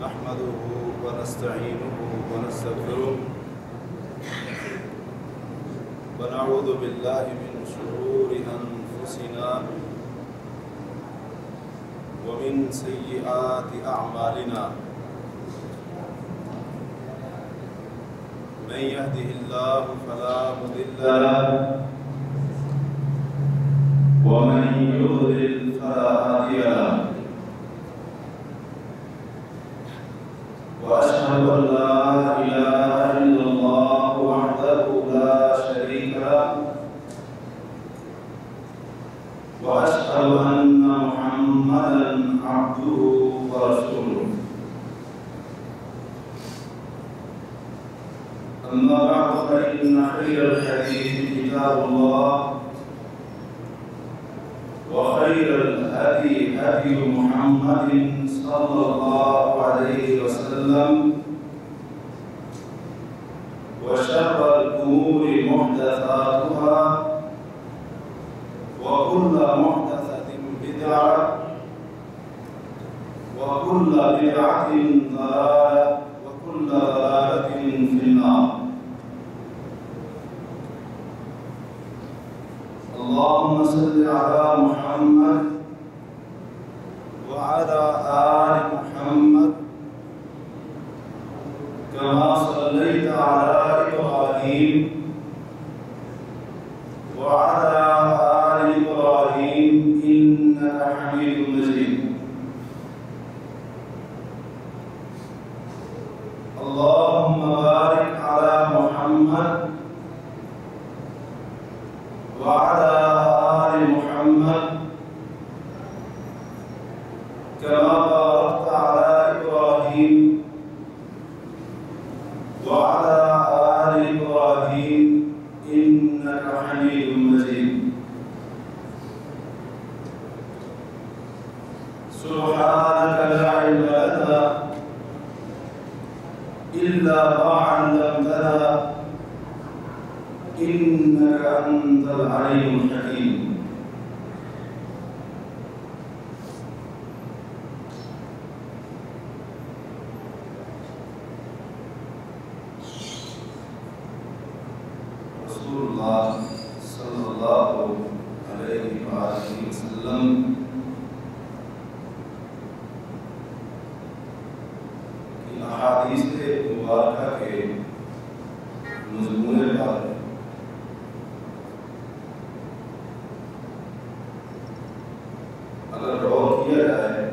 نحمده ونستعينه ونستغفره ونعوذ بالله من شرور أنفسنا ومن سيئات أعمالنا من يهده الله فلا مضل له ومن يضلل فلا هادي له وأشهد أن لا إله إلا الله وحده لا شريك له وأشهد أن محمدا عبده ورسوله أما بعد فإن خير الحديث كتاب الله وخير الهدي هدي محمد صلى الله عليه وسلم وشر الأمور محدثاتها وكل محدثة بدعة وكل بدعة ضلالة وكل ضلالة في النار. اللهم صل على محمد وعلى آل محمد كما صليت على إبراهيم وعلى آل إبراهيم إنك حميد مجيد. اللهم بارك على محمد وعلى آل محمد كما باركت على إبراهيم وعلى آل إبراهيم إنك حميد مجيد. سبحانك لا علم لنا إلا ما علمتنا إنك أنت العليم الحكيم. رسول اللہ صلی اللہ علیہ وآلہ وسلم کی احادیث مبارکہ کے مضمون پر اگر غور کیا جائے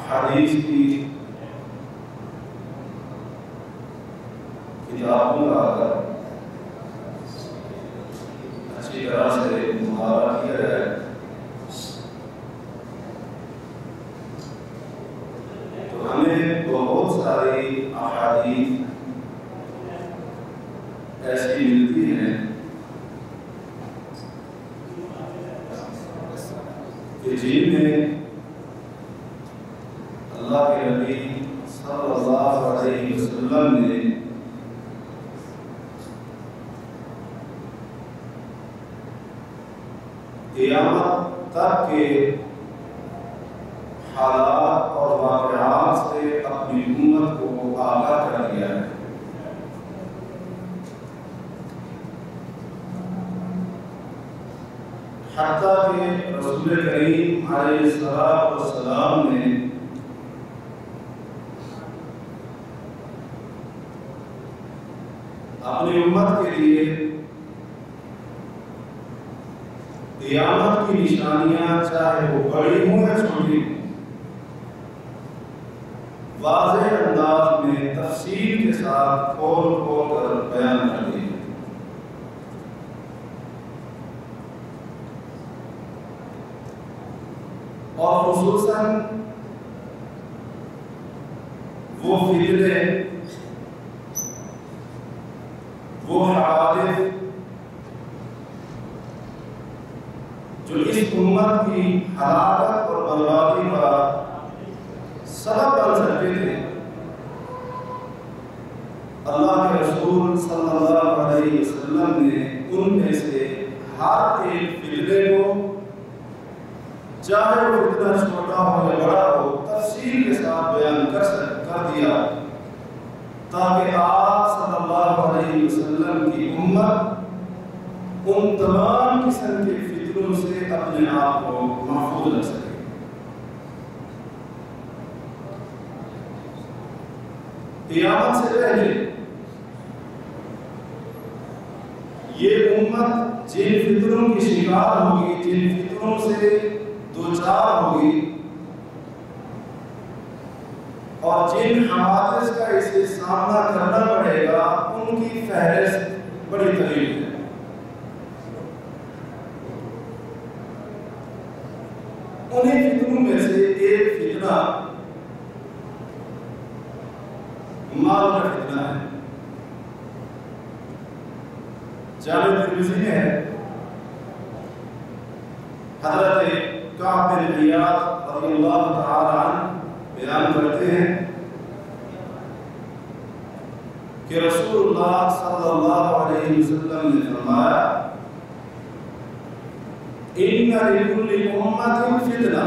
حدیث کی کتابوں کا اگر اچھی طرح سے مطالعہ کیا جائے تو ہمیں بہت ساری احادیث ایسی ملتی ہیں کہ جن میں اللہ کے نبی صلی اللہ علیہ وسلم نے قیامت تک کے حالات اور واقعات سے اپنی امت کو آگاہ کر دیا ہے. حتیٰ کہ رسول کریم علیہ السلام نے اپنی امت کے لیے قیامت کی نشانیاں چاہے وہ بڑی ہوں یا چھوٹی ہوں واضح انداز میں تفصیل کے ساتھ کھول کر بیان کر دی. اور خصوصاً وہ فتنے وہ حوادث جو اس امت کی ہلاکت اور بربادی کا سبب بن سکتے تھے اللہ کے رسول صلی اللہ علیہ وسلم نے ان میں سے ہر ایک فتنے کو چاہے وہ اتنا چھوٹا ہو یا بڑا ہو، تفصیل کے ساتھ بیان کر دیا تاکہ آپ صلی اللہ علیہ وسلم کی امت ان تمام قسم کے فتنوں سے اپنے آپ کو محفوظ رکھ سکے۔ قیامت سے پہلے یہ امت جن فتنوں کی شکار ہوگی، جن فتنوں سے دوچار ہوگی اور جن حوادث کا اسے سامنا کرنا پڑے گا، ان کی فہرست بڑی طویل ہے۔ انہیں فتنوں میں سے ایک فتنہ مال کا فتنہ ہے۔ جامع ترمذی میں ہے، حضرت کعب بن عیاض رضی اللہ تعالی عنہ بیان کرتے ہیں کہ رسول اللہ صلی اللہ علیہ وسلم نے فرمایا ان لکل امت فتنہ،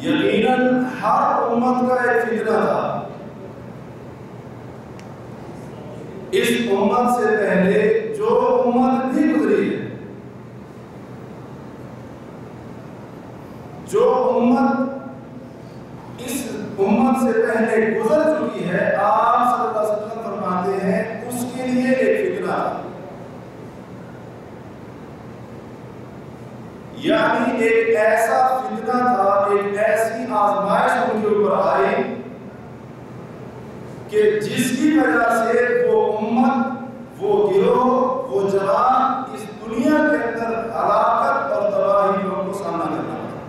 یقیناً ہر امت کا ایک فتنہ تھا۔ اس امت سے پہلے جو امت بھی گزری ہے، جو امت اس امت سے پہلے گزر چکی ہے، آپ صلی اللہ علیہ وسلم فرماتے ہیں اس کے لیے ایک فتنہ تھا، یعنی ایک ایسا فتنہ تھا، ایک ایسی آزمائش ان کے اوپر آئی کہ جس کی وجہ سے وہ امت، وہ گروہ، وہ جماعت اس دنیا کے اندر ہلاکت اور تباہی کو سامنا کرنا پڑا۔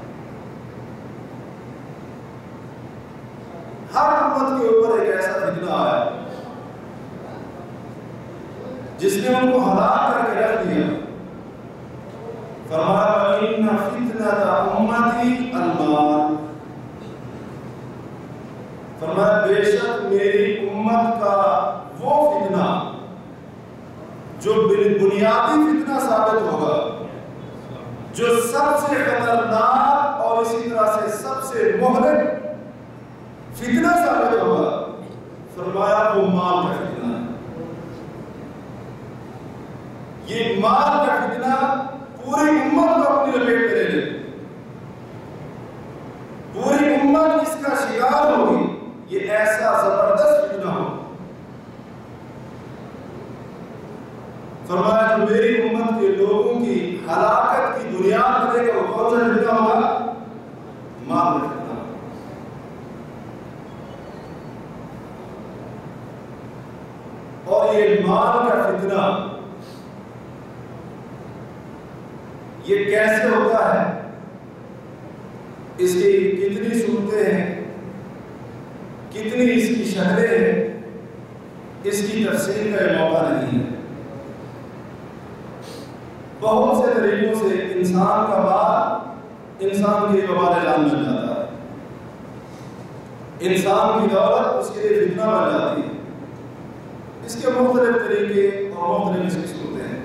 ہر امت کے اوپر ایک ایسا فتنہ آیا جس نے ان کو ہلاک کر کے رکھ دیا۔ فرمایا ان فتنۃ امتی المال، فرمایا بے شک میری امت کا وہ فتنہ جو بنیادی فتنہ ثابت ہوگا، جو سب سے خطرناک اور اسی طرح سے سب سے مہلک فتنہ ثابت ہوگا، فرمایا وہ مال کا فتنہ ہے۔ یہ مال کا فتنہ پوری امت کو اپنی لپیٹ میں لے لے، پوری امت اس کا شکار ہوگی۔ یہ ایسا زبردست فتنہ ہو، فرمایا جو میری امت کے لوگوں کی ہلاکت کی بنیاد بنے گا، وہ کون سا فتنہ ہوگا؟ مال کا فتنہ۔ اور یہ مال کا فتنہ یہ کیسے ہوتا ہے، اس کی کتنی صورتیں ہیں، کتنی اس کی شکلیں ہیں، اس کی تفصیل کا یہ موقع نہیں ہے۔ بہت سے طریقوں سے انسان کا مال انسان کے لیے وبال جان بن جاتا ہے، انسان کی دولت اس کے لیے فتنہ بن جاتی ہے۔ اس کے مختلف طریقے اور مختلف اس کی صورتیں ہیں،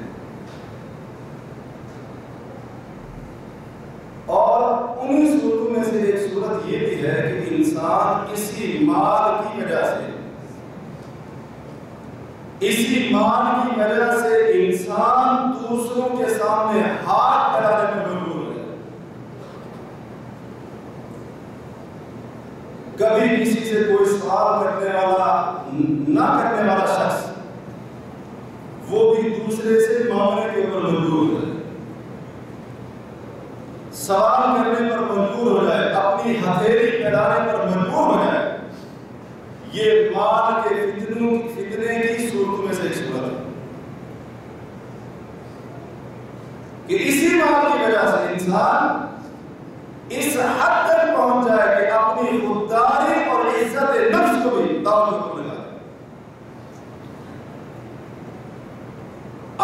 اور انہی صورتوں میں سے ایک صورت یہ بھی ہے کہ انسان اسی مال کی وجہ سے، اسی مال کی وجہ سے انسان دوسروں کے سامنے ہاتھ پھیلانے پر مجبور ہو جائے۔ کبھی کسی سے کوئی سوال کرنے والا نہ کرنے والا شخص وہ بھی دوسرے سے معاملے کے اوپر مجبور ہو جائے، سوال کرنے پر مجبور ہو جائے، اپنی ہتھیلی پھیلانے پر مجبور ہو جائے۔ یہ مال کے فتنے کی صورتوں میں سے ایک صورت ہے کہ اسی مال کی وجہ سے انسان اس حد تک پہنچ جائے کہ اپنی خودداری اور عزت نفس کو بھی داؤ کے اوپر لگا دے،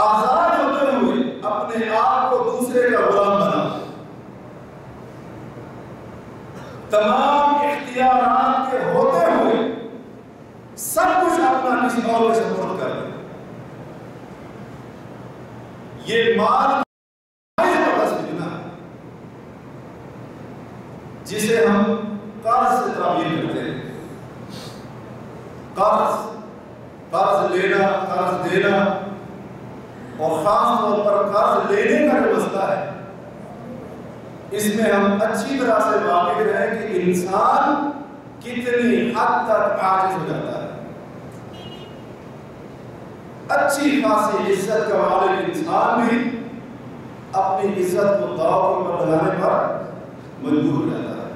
آزاد ہوتے ہوئے اپنے آپ کو دوسرے کا غلام بنا، تمام اختیارات کے ہوتے ہوئے سب کچھ اپنا کسی اور کے سپورٹ کر دے۔ یہ مال جسے ہم قرض سے تعبیر کرتے ہیں. قرض لینا، قرض دینا، اور خاص طور پر قرض لینے کا جو مسئلہ ہے، اس میں ہم اچھی طرح سے واقف ہیں کہ انسان کتنی حد تک عاجز ہو جاتا ہے. اچھی خاصی عزت کا مالک انسان بھی اپنی عزت کو داؤ پر لگانے پر مجبور ہو جاتا ہے.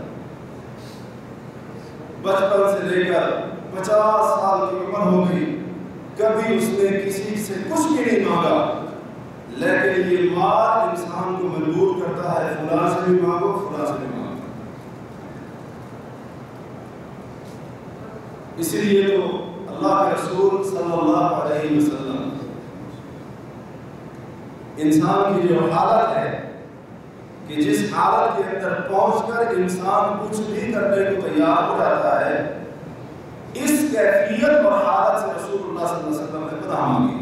بچپن سے لے کر 50 سال کی عمر ہو گئی، کبھی اس نے کسی سے کچھ بھی نہیں مانگا، لیکن یہ مال انسان کو مجبور کرتا ہے فلاں سے بھی مانگو، فلاں سے بھی مانگو. اسی لیے تو اللہ کے رسول صلی اللہ علیہ وسلم انسان کی جو حالت ہے کہ جس حالت کے اندر پہنچ کر انسان کچھ بھی کرنے کو تیار ہو جاتا ہے، اس کیفیت اور حالت سے رسول اللہ صلی اللہ علیہ وسلم نے پناہ مانگی.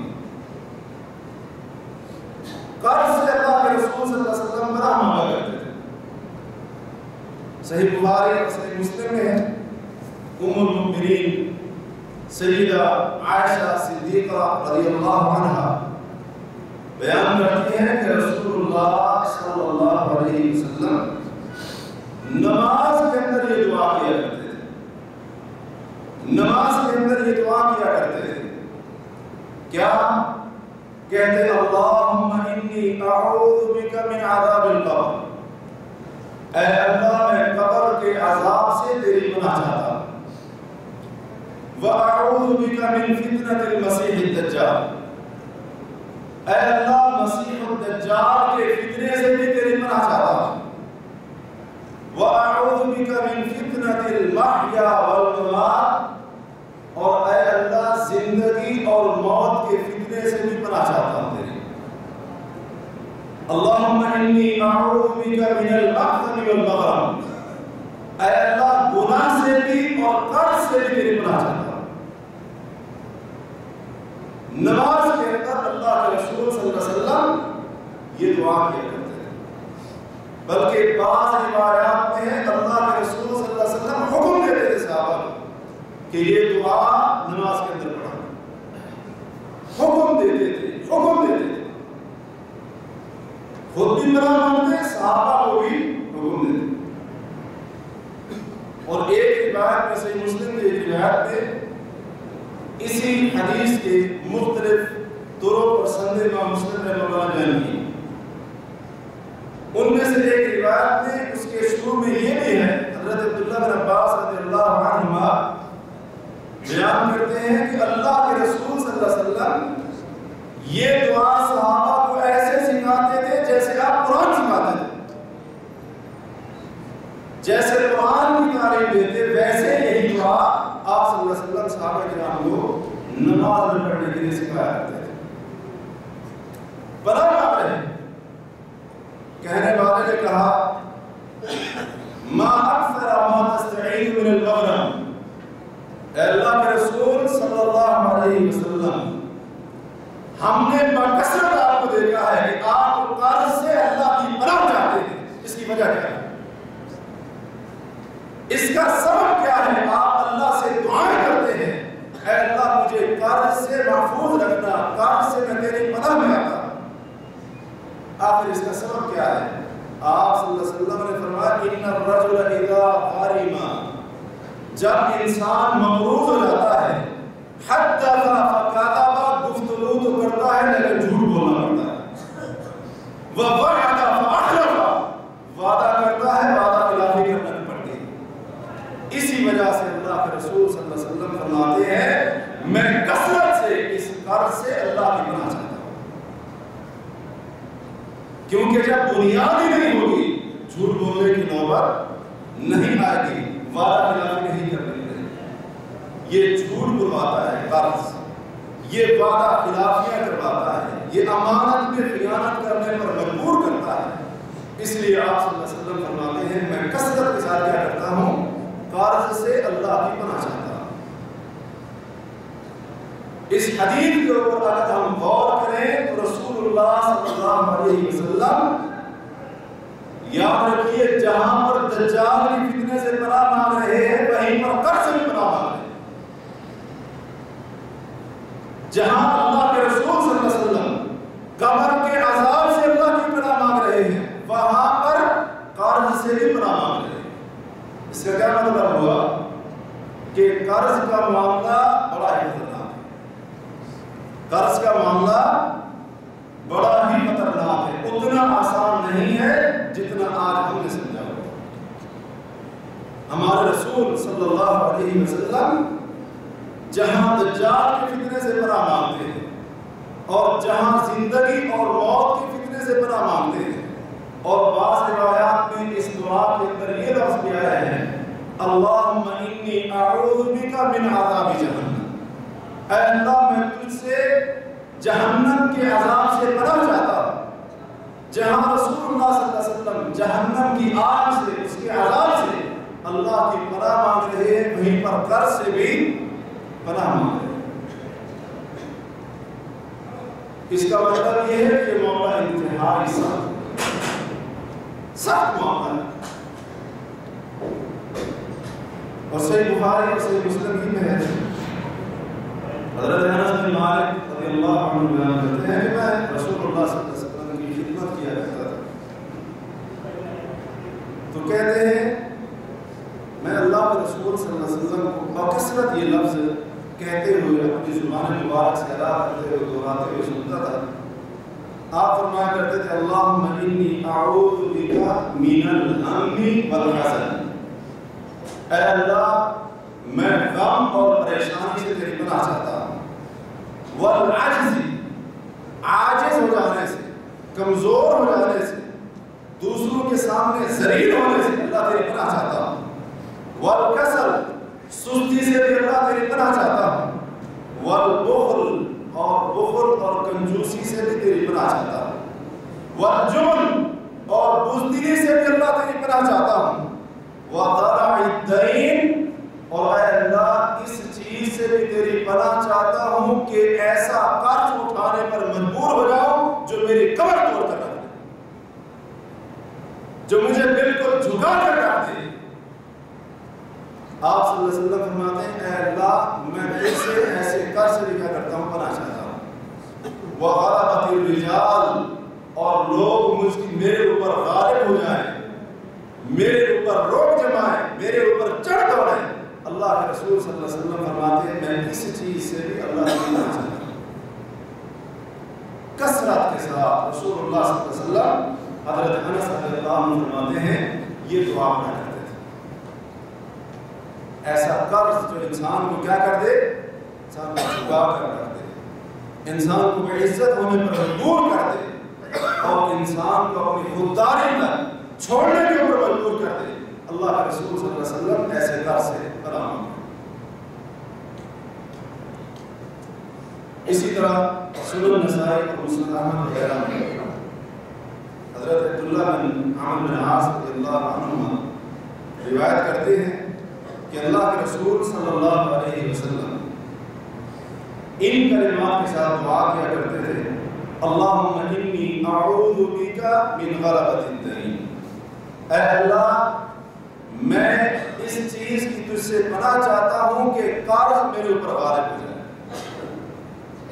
قرض سے اللہ کے رسول صلی اللہ علیہ وسلم پناہ مانگا کرتے تھے. صحیح بخاری اور صحیح مسلم میں ہے، ام المؤمنین سیدہ عائشہ صدیقہ رضی اللہ عنہا بیان کرتی ہیں کہ رسول اللہ صلی اللہ علیہ وسلم نماز کے اندر یہ دعا کیا کرتے تھے. نماز کے اندر یہ دعا کیا کرتے تھے. کیا کہتے ہیں؟ اللہم انی اعوذ بک من عذاب القبر. اے اللہ میں قبر کے عذاب سے تیری پناہ چاہتا ہوں. وَأَعُوذُ بِكَ مِن فِتْنَةِ الْمَسِيحِ الدَّجَّالِ. اے اللہ مسیح الدجال کے فتنے سے بھی تیری پناہ چاہتا ہوں. وَأَعُوذُ بِكَ مِن فِتْنَةِ الْمَحْيَا وَالْمَمَاتِ. اور اے اللہ زندگی اور موت کے فتنے سے بھی پناہ چاہتا ہوں تیری. اللہم انی اعوذ بک من المأثم والمغرم. اے اللہ گناہ سے بھی اور قرض سے بھی تیری پناہ چاہتا ہوں. نماز کے اندر اللہ کے رسول صلی اللہ علیہ وسلم یہ دعا کیا کرتے ہیں. بلکہ بعض روایات میں ہے اللہ کے رسول صلی اللہ علیہ وسلم حکم دیتے تھے صحابہ کہ یہ دعا نماز کے اندر پڑھا. حکم دیتے تھے، حکم دیتے تھے. خود بھی پناہ مانگتے، صحابہ کو بھی حکم دیتے. اور ایک روایت میں صحیح مسلم کی ایک روایت میں اسی حدیث کے مختلف طرق اور سند امام مسلم نے مولانا بیان کی. ان میں سے ایک روایت میں اس کے شروع میں یہ بھی ہے، حضرت عبداللہ بن عباس رضی اللہ عنہما بیان کرتے ہیں کہ اللہ کے رسول صلی اللہ علیہ وسلم یہ دعا صحابہ کو ایسے سکھاتے تھے جیسے آپ قرآن سکھاتے تھے. جیسے قرآن کی تعلیم دیتے ویسے یہی دعا آپ صلی اللہ علیہ وسلم صحابہ کرام کو نماز میں پڑھنے کے لیے سکھایا کرتے تھے. پناہ مانگ رہے ہیں. کہنے والے نے کہا ما اکثر ما تستعین من المغرم. اے اللہ کے رسول صلی اللہ علیہ وسلم ہم نے بکثرت آپ کو دیکھا ہے کہ آپ قرض سے اللہ کی پناہ چاہتے ہیں. اس کی وجہ کیا ہے؟ اس کا سبب کیا ہے؟ آپ اللہ سے دعائیں کرتے ہیں اے اللہ مجھے قرض سے محفوظ رکھنا، قرض سے میں تیری پناہ میں آتا. آخر اس کا سبب کیا ہے؟ آپ صلی اللہ علیہ وسلم نے فرمایا ان الرجل اذا غرم، جب انسان مقروض ہو جاتا ہے حتی فکذب، گفتگو تو کرتا ہے لیکن جھوٹ بولنا پڑتا ہے. ووعد فاخلف، وعدہ کرتا ہے وعدہ خلافی کرنا پڑتی ہے. اسی وجہ سے اللہ کے رسول صلی اللہ علیہ وسلم فرماتے ہیں میں کثرت سے اس قرض سے اللہ کی پناہ چاہتا ہوں. کیونکہ جب بنیاد ہی نہیں ہوگی جھوٹ بولنے کی نوبت نہیں آئے گی، وعدہ خلافی نہیں کرنے کی. یہ جھوٹ بلواتا ہے قرض، یہ وعدہ خلافیاں کرواتا ہے، یہ امانت میں خیانت کرنے پر مجبور کرتا ہے. اس لیے آپ صلی اللہ علیہ وسلم فرماتے ہیں میں کثرت کے ساتھ کیا کرتا ہوں؟ قرض سے اللہ کی پناہ چاہتا ہوں. اس حدیث کے اوپر اگر ہم غور کریں تو رسول اللہ صلی اللہ علیہ وسلم یاد رکھیے جہاں پر دجال کی فتنے سے پناہ مانگ رہے ہیں وہیں پر قرض سے بھی پناہ مانگ رہے ہیں. جہاں اللہ کے رسول صلی اللہ علیہ وسلم قبر کے عذاب سے اللہ کی پناہ مانگ رہے ہیں وہاں پر قرض سے بھی پناہ مانگ رہے ہیں. اس کا کیا مطلب ہوا کہ قرض کا معاملہ بڑا ہی خطرناک ہے. قرض کا معاملہ بڑا ہی خطرناک ہے. اتنا آسان نہیں ہے جتنا آج ہم نے سمجھا ہوا. ہمارے رسول صلی اللہ علیہ وسلم جہاں دجال کے فتنے سے پناہ مانگتے ہیں اور جہاں زندگی اور موت کے فتنے سے پناہ مانگتے ہیں اور بعض روایات میں اس دعا کے اندر یہ لفظ بھی آیا ہے اللہم انی اعوذ بک من عذاب جہنم. اے اللہ میں تجھ سے جہنم کے عذاب سے پناہ چاہتا ہوں. جہاں رسول اللہ صلی اللہ علیہ وسلم جہنم کی آگ سے اس کے عذاب سے اللہ کی پناہ مانگ رہے ہیں وہیں پر قرض سے بھی پناہ مانگ رہے ہیں. اس کا مطلب یہ ہے کہ معاملہ انتہائی سخت معاملہ ہے. اور صحیح بخاری اور صحیح مسلم ہی میں ہے حضرت انس بن مالک رضی اللہ عنہ بیان کرتے ہیں کہ میں رسول اللہ صلی اللہ علیہ وسلم کی خدمت کیا کرتا تھا تو کہتے ہیں میں اللہ کے رسول صلی اللہ علیہ وسلم کو بکثرت یہ لفظ کہتے ہوئے اپنی زبان مبارک سے ادا کرتے ہوئے دہراتے ہوئے سنتا تھا. آپ فرمایا کرتے تھے اللہم انی اعوذ بک من الہم والحزن. اے اللہ میں غم اور پریشانی سے تیری پناہ چاہتا ہوں. والعجز عاجز ہو جانے سے کمزور ہو جانے سے دوسروں کے سامنے ذلیل ہونے سے اللہ تیری پناہ چاہتا ہوں. والکسل سستی سے بھی اللہ تیری پناہ چاہتا ہوں. والبخل اور بخل اور کنجوسی سے بھی تیری پناہ چاہتا ہوں. والجبن اور بزدلی سے بھی اللہ تیری پناہ چاہتا ہوں. وضرع الدین اور اے اللہ اس چیز سے بھی تیری پناہ چاہتا ہوں کہ ایسا قرض اٹھانے پر مجبور ہو جاؤں جو میری کمر توڑ کر رکھ دے, جو مجھے بالکل جھکا کر رکھ دے. آپ صلی اللہ علیہ وسلم فرماتے ہیں اے اللہ میں تجھ سے ایسے قرض سے بھی کیا کرتا ہوں پناہ چاہتا ہوں. وغلبت الرجال اور لوگ میرے اوپر غالب ہو جائیں, میرے اوپر روک جمائیں, میرے اوپر چڑھ دوڑیں. اللہ کے رسول صلی اللہ علیہ وسلم فرماتے ہیں میں اس چیز سے بھی اللہ کی پناہ چاہتا ہوں. کثرت کے ساتھ رسول اللہ صلی اللہ علیہ وسلم حضرت انس رضی اللہ عنہ فرماتے ہیں یہ دعا پڑھا کرتے تھے. ایسا قرض جو انسان کو کیا کر دے, انسان کو جھکا کر رکھ دے, انسان کو بے عزت ہونے پر مجبور کر دے اور انسان کو اپنی خودداری تک چھوڑنے کے اوپر مجبور کر دے. اللہ کے رسول صلی اللہ علیہ وسلم ایسے قرض سے پناہ مانگتے. اسی طرح سنن نسائی اور مسند احمد وغیرہ میں حضرت عبداللہ بن عمرو بن عاص رضی اللہ عنہما روایت کرتے ہیں کہ اللہ کے رسول صلی اللہ علیہ وسلم ان کلمات کے ساتھ دعا کیا کرتے تھے اللہم انی اعوذ بک من غلبۃ الدین. اے اللہ میں اس چیز کی تجھ سے پناہ چاہتا ہوں کہ قرض میرے اوپر غالب ہو جائے,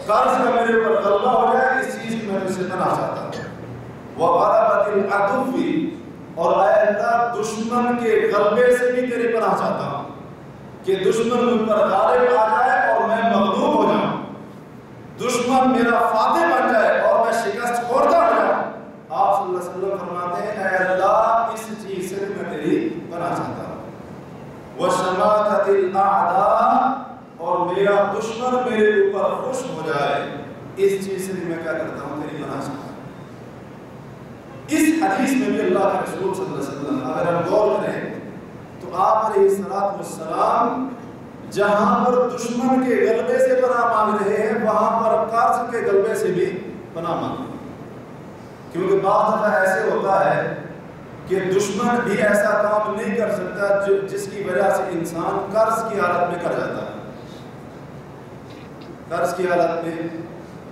قرض کا میرے اوپر غلبہ ہو جائے. اس چیز کی میں تجھ سے پناہ چاہتا ہوں. وغلبۃ العدو اور اے اللہ دشمن کے غلبے سے بھی تیری پناہ چاہتا ہوں کہ دشمن مجھ پر غالب آ جائے اور میں مغلوب ہو جاؤں, دشمن میرا فاتح بن جائے اور میں شکست خوردہ ہو جاؤں. آپ صلی اللہ علیہ وسلم فرماتے ہیں اے اللہ اس چیز سے میں تیری پناہ چاہتا ہوں. وشماتۃ الاعداء اور میرا دشمن میرے اوپر خوش ہو جائے, اس چیز سے بھی میں کیا کرتا ہوں تیری پناہ چاہتا ہوں. اس حدیث میں بھی اللہ کے رسول صلی اللہ علیہ وسلم اگر ہم غور کریں تو آپ علیہ السلام جہاں پر دشمن کے غلبے سے پناہ مانگ رہے ہیں وہاں پر قرض کے غلبے سے بھی پناہ مانگ رہے ہیں. کیونکہ بعض دفعہ ایسے ہوتا ہے کہ دشمن بھی ایسا کام نہیں کر سکتا جس کی وجہ سے انسان قرض کی حالت میں کر جاتا ہے, قرض کی حالت میں,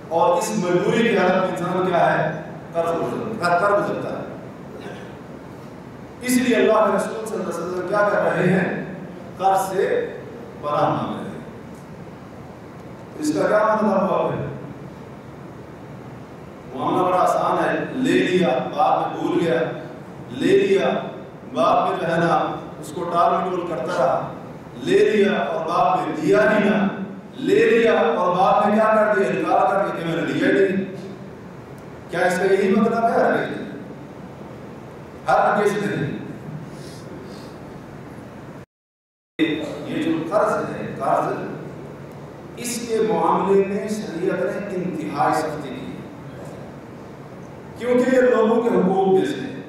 اور اس مجبوری کی حالت میں انسان کیا ہے قرض گزرتا ہے. اس لیے اللہ کے رسول صلی اللہ علیہ وسلم کیا کر رہے ہیں؟ قرض سے پناہ مانگ رہے ہیں۔ اس کا کیا مطلب ہوا ہے؟ معاملہ بڑا آسان ہے، لے لیا بعد میں بھول گیا، لے لیا بعد میں جو ہے نا اس کو ٹال مٹول کرتا رہا، لے لیا اور بعد میں دیا ہی نہ، لے لیا اور بعد میں کیا کر دیا؟ انکار کر کے کہ میں نے لیا نہیں۔ کیا اس کا یہی مطلب ہے؟ ہر کسی نہیں۔ یہ جو قرض ہے، قرض اس کے معاملے میں شریعت نے انتہائی سختی کی، کیونکہ یہ لوگوں کے حقوق میں سے ہے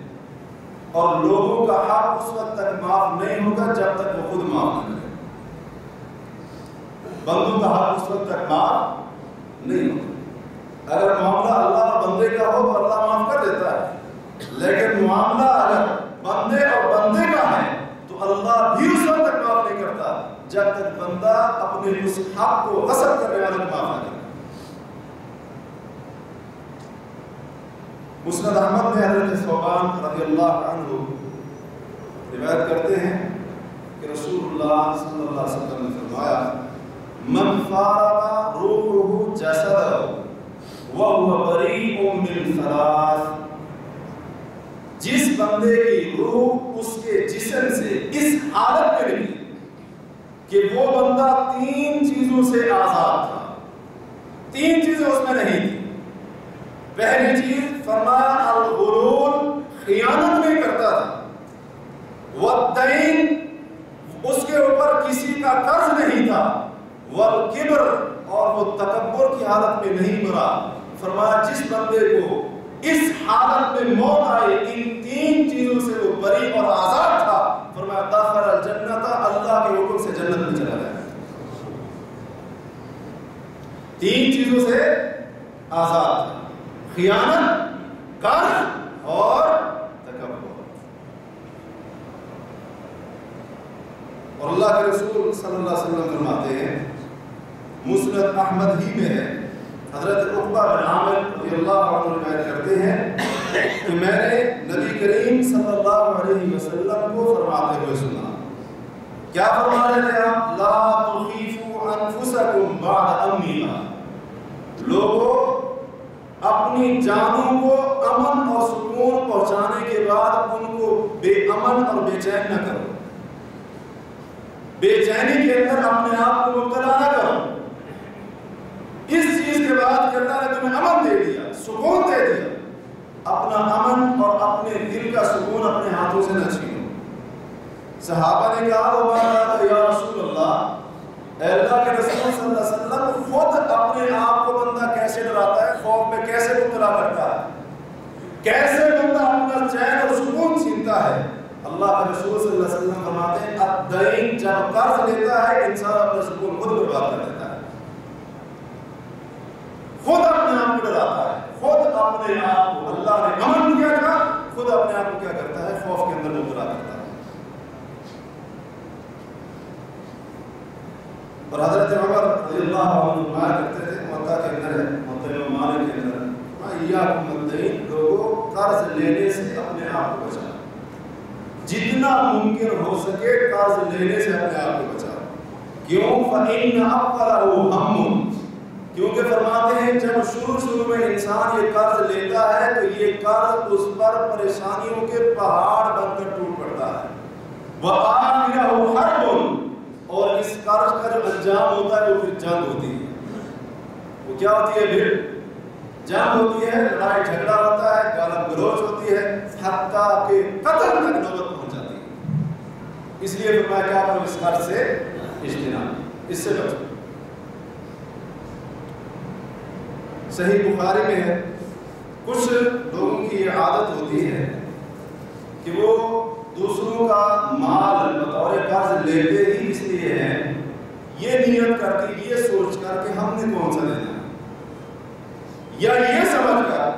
اور لوگوں کا حق اس وقت تک معاف نہیں ہوگا جب تک وہ خود معاف نہ کرے۔ بندوں کا حق اس وقت تک معاف نہیں ہوگا۔ اگر معاملہ اللہ اور بندے کا ہو تو اللہ معاف کر دیتا ہے، لیکن معاملہ اگر بندے اور بندے کا ہے تو اللہ بھی اس وقت تک معاف نہیں کرتا جب تک بندہ اپنے اس حق کو غصب کرنے والے کو معاف نہ کرے۔ مسند احمد میں حضرت ثوبان رضی اللہ عنہ روایت کرتے ہیں کہ رسول اللہ صلی اللہ علیہ وسلم نے فرمایا من فارق روحه جسده وهو بريء من ثلاث، جس بندے کی روح اس کے جسم سے اس حالت میں نکلی کہ وہ بندہ تین چیزوں سے آزاد تھا، تین چیزیں اس میں نہیں تھی۔ پہلی چیز فرمایا الغلول، خیانت نہیں کرتا تھا، والدین، اس کے اوپر کسی کا قرض نہیں تھا، والکبر، اور وہ تکبر کی حالت میں نہیں مرا۔ فرمایا جس بندے کو اس حالت میں موت آئے ان تین چیزوں سے وہ بری اور آزاد تھا، فرمایا دخل الجنت، اللہ کے حکم سے جنت میں چلا گیا۔ تین چیزوں سے آزاد تھا، خیانت، قرض اور تکبر۔ اور اللہ کے رسول صلی اللہ علیہ وسلم فرماتے ہیں، مسند احمد ہی میں ہے، حضرت عقبہ بن عامر رضی اللہ عنہ روایت کرتے ہیں کہ میں نے نبی کریم صلی اللہ علیہ وسلم کو فرماتے ہوئے سنا۔ کیا فرما رہے تھے آپ؟ لا تخیفوا انفسکم بعد امنها، لوگوں اپنی جانوں کو امن اور سکون پہنچانے کے بعد ان کو بے امن اور بے چین نہ کرو، بے چینی کے اندر اپنے آپ کو مبتلا نہ کرو۔ اس چیز کے بعد کہ اللہ نے تمہیں امن دے دیا، سکون دے دیا، اپنا امن اور اپنے دل کا سکون اپنے ہاتھوں سے نہ چھینو۔ صحابہ نے کہا وہ یا رسول اللہ، اے اللہ کے رسول صلی اللہ علیہ وسلم، خود اپنے آپ کو بندہ کیسے ڈراتا ہے، خوف میں کیسے مبتلا کرتا ہے، کیسے بندہ اپنا چین اور سکون چھینتا ہے؟ اللہ کے رسول صلی اللہ علیہ وسلم فرماتے ہیں الدین، جب قرض لیتا ہے انسان اپنا سکون خود برباد کر دیتا ہے، خود اپنے آپ کو ڈراتا ہے، خود اپنے آپ کو، اللہ نے امن دیا تھا، خود اپنے آپ کو کیا کرتا ہے؟ خوف کے اندر مبتلا کرتا ہے۔ اور حضرت عمر رضی اللہ عنہ فرمایا کرتے تھے، موطا کے اندر ہے، موطا امام مالک کے اندر، ایاکم الدین، لوگوں قرض لینے سے اپنے آپ کو بچاؤ، جتنا ممکن ہو سکے قرض لینے سے اپنے آپ کو بچاؤ۔ کیوں؟ فَإِنَّ أَوَّلَهُ هَمٌّ، کیونکہ فرماتے ہیں جب شروع میں انسان یہ قرض لیتا ہے تو یہ قرض اس پر پریشانیوں کے پہاڑ بن کر ٹوٹ پڑتا ہے، وَآخِرَهُ حَرْبٌ، اور اس قرض کا جو انجام ہوتا ہے وہ پھر جنگ ہوتی ہے۔ وہ کیا ہوتی ہے؟ پھر جنگ ہوتی ہے، لڑائی جھگڑا ہوتا ہے، گالم گلوچ ہوتی ہے، حتیٰ کہ قتل تک نوبت پہنچ جاتی ہے۔ اس لیے فرمایا کیا کرو؟ اس قرض سے اجتناب، اس سے بچو۔ صحیح بخاری میں ہے، کچھ لوگوں کی یہ عادت ہوتی ہے کہ وہ دوسروں کا مال بطور قرض لیتے ہی اس لیے ہیں، یہ نیت کر کے، یہ سوچ کر کہ ہم نے کون سا لینا ہے، یا یہ سمجھ کر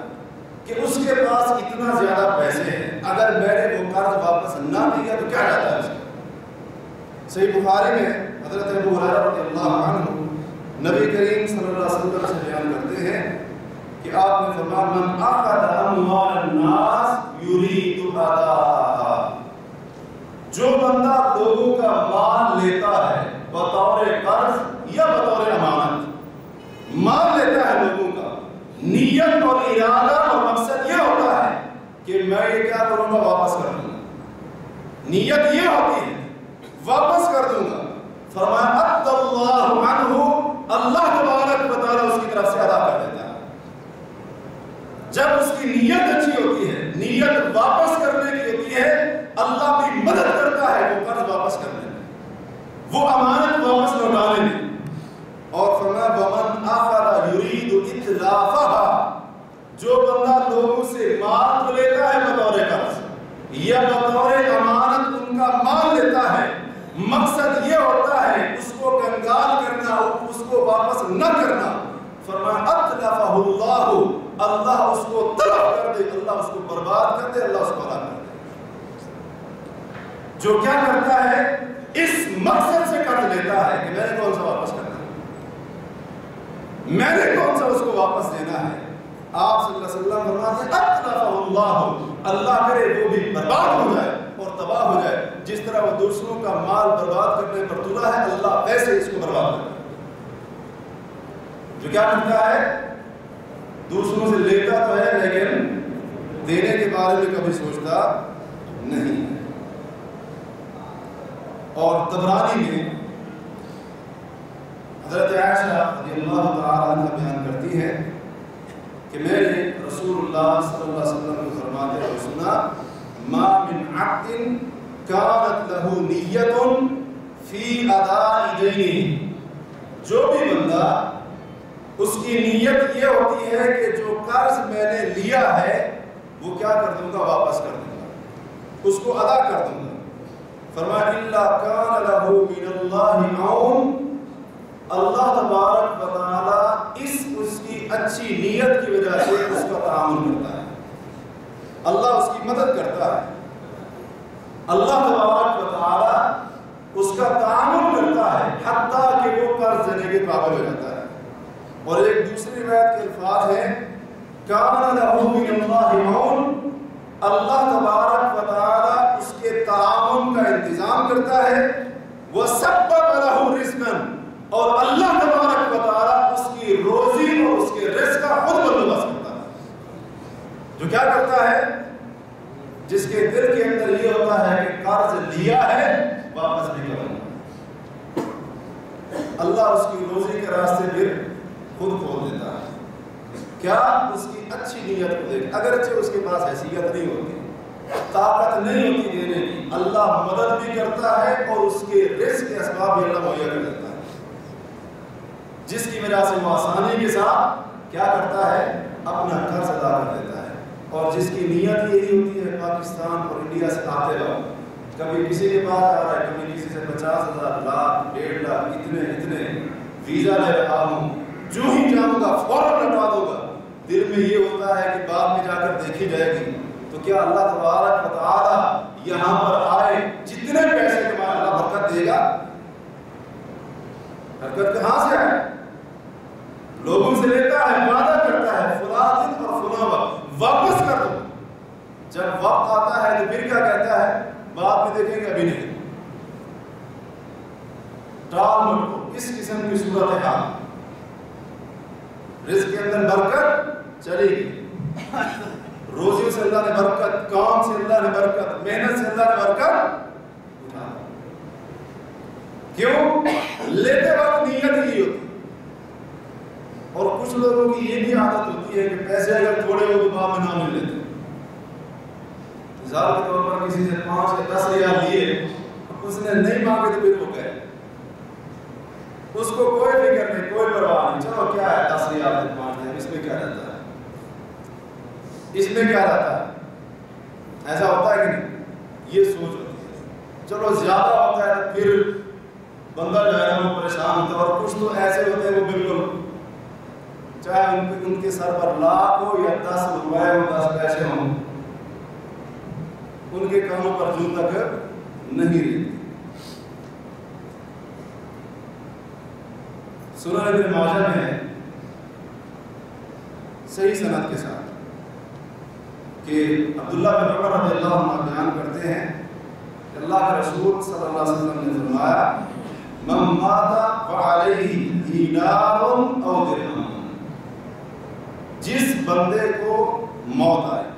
کہ اس کے پاس اتنا زیادہ پیسے ہیں، اگر میں نے وہ قرض واپس نہ دیا تو کیا جاتا ہے اس کا۔ صحیح بخاری میں حضرت ابو ہریرہ رضی اللہ عنہ نبی کریم صلی اللہ علیہ وسلم سے بیان کرتے ہیں کہ آپ نے فرمایا من اخذ اموال الناس یرید اداءها، جو بندہ لوگوں کا مال لیتا ہے بطور قرض یا بطور امانت، مال لیتا ہے لوگوں کا، نیت اور ارادہ اور مقصد یہ ہوتا ہے کہ میں یہ کیا کروں گا، واپس کر دوں گا، نیت یہ ہوتی ہے واپس کر دوں گا، فرمایا عد اللہ عنہ، اللہ تبارک و تعالیٰ اس کی طرف سے ادا کر دیتا ہے۔ جب اس کی نیت اچھی ہوتی ہے، نیت واپس کرنے کی ہوتی ہے، اللہ بھی مدد کرتا ہے وہ قرض واپس کرنے میں، وہ امانت واپس لوٹانے میں۔ اور فرمایا وَمَنْ أَخَذَ يُرِيدُ إِتْلَافَهَا، جو بندہ لوگوں سے مال تو لیتا ہے بطور قرض یا بطور امانت ان کا مال لیتا ہے، مقصد یہ ہوتا ہے اس کو کنگال کرنا، اس کو واپس نہ کرنا، فرمایا أَتْلَفَهُ اللَّهُ، اللہ اس کو تلف کر دے، اللہ اس کو برباد کر دے، اللہ اس کو ہلاک کر دے۔ جو کیا کرتا ہے، اس مقصد سے قرض لیتا ہے کہ میں نے کون سا واپس کرنا ہے، میں نے کون سا اس کو واپس دینا ہے، آپ صلی اللہ علیہ وسلم فرماتے ہیں أَتْلَفَهُ اللَّهُ، اللہ کرے وہ بھی برباد ہو جائے اور تباہ ہو جائے، جس طرح وہ دوسروں کا مال برباد کرنے پر تلا ہے، اللہ ویسے اس کو برباد کرتا ہے۔ جو کیا کرتا ہے، دوسروں سے لیتا تو ہے لیکن دینے کے بارے میں کبھی سوچتا نہیں۔ اور طبرانی میں حضرت عائشہ رضی اللہ تعالیٰ عنہ بیان کرتی ہے کہ میں نے رسول اللہ صلی اللہ علیہ وسلم کو فرماتے ہوئے سنا، ما من عبد كانت له نیت فی اداء دینہ، جو بھی بندہ اس کی نیت یہ ہوتی ہے کہ جو قرض میں نے لیا ہے وہ کیا کر دوں گا، واپس کر دوں گا، اس کو ادا کر دوں گا، فرمایا الا کان له من اللہ عون، اللہ تبارک و تعالی اس کی اچھی نیت کی وجہ سے اس کا تعامل کرتا ہے، اللہ اس کی مدد کرتا ہے، اللہ تبارک و تعالی اس کا تعامل کرتا ہے حتیٰ کہ وہ قرض دینے کے قابل ہو جاتا ہے۔ اور ایک دوسری روایت کے الفاظ ہیں کان لہ من اللہ عون، اللہ تبارک و تعالی اس کے تعاون کا انتظام کرتا ہے، وسبب لہ رزقا، اور اللہ تبارک و تعالی اس کی روزی اور اس کے رزق کا خود بندوبست کرتا ہے۔ جو کیا کرتا ہے، جس کے دل کے اندر یہ ہوتا ہے کہ قرض لیا ہے واپس بھی کروں گا، اللہ اس کی روزی کے راستے پھر خود کھول دیتا ہے۔ کیا، اس کی اچھی نیت کو دیکھ، اگرچہ اس کے پاس حیثیت نہیں ہوتی، طاقت نہیں ہوتی دینے کی، اللہ مدد بھی کرتا ہے اور اس کے رزق کے اسباب بھی اللہ مہیا کر دیتا ہے، جس کی وجہ سے وہ آسانی کے ساتھ کیا کرتا ہے، اپنا قرض ادا کر دیتا ہے۔ اور جس کی نیت یہی ہوتی ہے پاکستان اور انڈیا سے آتے رہو، کبھی کسی کے پاس آ رہا ہے، کبھی کسی سے 50,000، لاکھ، 1.5 لاکھ، اتنے ویزا لے رہا ہوں، جو ہی جاؤں گا فوراً لوٹا دوں گا، دل میں یہ ہوتا ہے کہ بعد میں جا کر دیکھی جائے گی، تو کیا اللہ تبارک و تعالی یہاں پر آئے جتنے پیسے کمائے اللہ برکت دے گا؟ برکت کہاں سے آئے؟ لوگوں سے لیتا ہے، وعدہ کرتا ہے فلاں دن اور فلاں وقت واپس کر دو، جب وقت آتا ہے تو پھر کیا کہتا ہے، بعد میں دیکھیں گے، ابھی نہیں، ٹال مت کو، اس قسم کی صورت حال۔ رزق کے اندر برکت چلی گئی، روزی سے اللہ نے برکت، کام سے اللہ نے برکت، محنت سے اللہ نے برکت اٹھا۔ کیوں؟ لیتے وقت نیت ہی ہوتی، اور کچھ لوگوں کی یہ بھی عادت ہوتی ہے کہ پیسے اگر تھوڑے ہو تو بعد میں نہ لے لیتے، مثال کے طور پر کسی سے 5 یا 10 ریال لیے، اس نے نہیں مانگے تو پھر ہو گئے، اس کو کوئی فکر نہیں، کوئی پرواہ نہیں، چلو کیا ہے 10 ریال سے 5 ریال، اس میں کیا رہتا ہے، اس میں کیا رہتا ہے، ایسا ہوتا ہے کہ نہیں، یہ سوچ ہوتی ہے۔ چلو زیادہ ہوتا ہے تو پھر بندہ جو ہے وہ پریشان ہوتا ہے، اور کچھ تو ایسے ہوتے ہیں وہ بالکل چاہے ان کے سر پر لاکھ ہو یا 10 روپے ہو، 10 پیسے ہوں، ان کے کانوں پر جوں تک نہیں رہتی۔ سنن ابن ماجہ میں ہے صحیح سند کے ساتھ کہ عبداللہ بن عمر رضی اللہ عنہ بیان کرتے ہیں اللہ کے رسول صلی اللہ علیہ وسلم نے فرمایا من مات فعلیہ دینار او درہم، جس بندے کو موت آئی،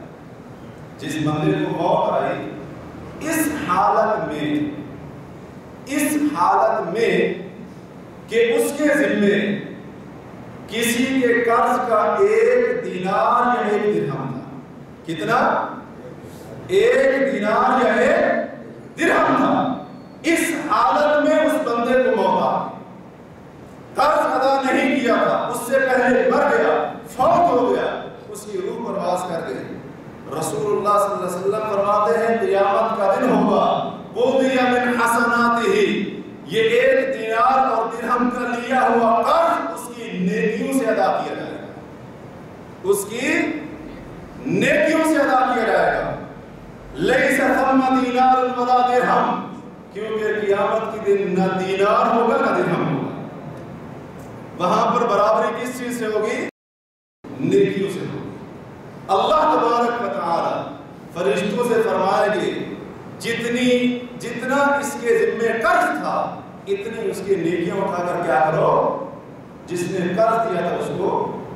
جس بندے کو موت آئی اس حالت میں کہ اس کے ذمے کسی کے قرض کا 1 دینار یا 1 درہم تھا، کتنا؟ 1 دینار یا 1 درہم تھا، اس حالت میں اس بندے کو موت آ گئی، قرض ادا نہیں کیا تھا، اس سے پہلے مر گیا، فوت ہو گیا، اس کی روح پرواز کر گئی۔ رسول اللہ صلی اللہ علیہ وسلم فرماتے ہیں قیامت کا دن ہوگا قضی من حسناتہ، یہ 1 دینار اور درہم کا لیا ہوا قرض اس کی نیکیوں سے ادا کیا جائے گا، اس کی نیکیوں سے ادا کیا جائے گا۔ لیس ثم دینار ولا درہم، کیونکہ قیامت کے دن نہ دینار ہوگا نہ درہم ہوگا، وہاں پر برابری کس چیز سے ہوگی؟ نیکیوں سے ہوگی۔ اللہ تبارک و تعالی فرشتوں سے فرمائے گے جتنا اس کے ذمہ قرض تھا اتنی اس کی نیکیاں اٹھا کر کیا کرو، جس نے قرض دیا تھا اس کو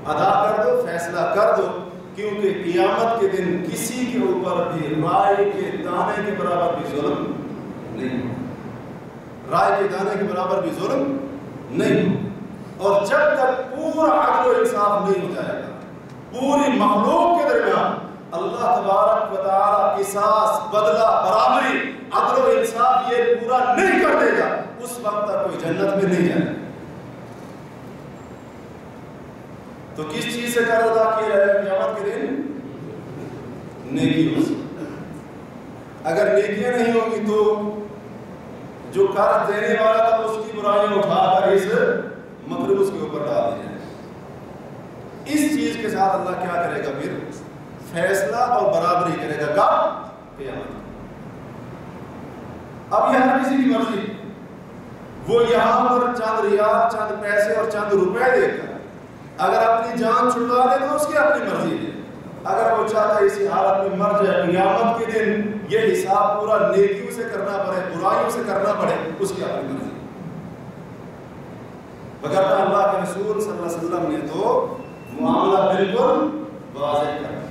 ادا کر دو، فیصلہ کر دو، کیونکہ قیامت کے دن کسی کے اوپر بھی رائے کے دانے کے برابر بھی ظلم نہیں ہو، رائے کے دانے کے برابر بھی ظلم نہیں ہو۔ اور جب تک پورا عدل و انصاف نہیں ہو جائے گا پوری مخلوق کے درمیان، اللہ تبارک و تعالی قصاص، بدلہ، برابری، عدل و انصاف یہ پورا نہیں کر دے گا، اس وقت تک کوئی جنت میں نہیں جائے گا۔ تو کس چیز سے قرض ادا کیا جائے گا قیامت کے دن؟ نیکیوں سے۔ اگر نیکیاں نہیں ہوگی تو جو قرض دینے والا تھا اس کی برائیاں اٹھا کر اس مقروض کے اوپر ڈال دی جائے۔ اس چیز کے ساتھ اللہ کیا کرے گا پھر؟ فیصلہ اور برابری کرے گا، کب؟ قیامت۔ اب یہ ہر کسی کی مرضی، وہ یہاں پر چند ریال، چند پیسے اور چند روپے دے کر اگر اپنی جان چھڑوا دے تو اس کی اپنی مرضی ہے، اگر وہ چاہتا ہے اسی حالت میں مر جائے، قیامت کے دن یہ حساب پورا نیکیوں سے کرنا پڑے، برائیوں سے کرنا پڑے، اس کی اپنی مرضی۔ وگرنہ اللہ کے رسول صلی اللہ علیہ وسلم نے تو معاملہ بالکل واضح کر دیا،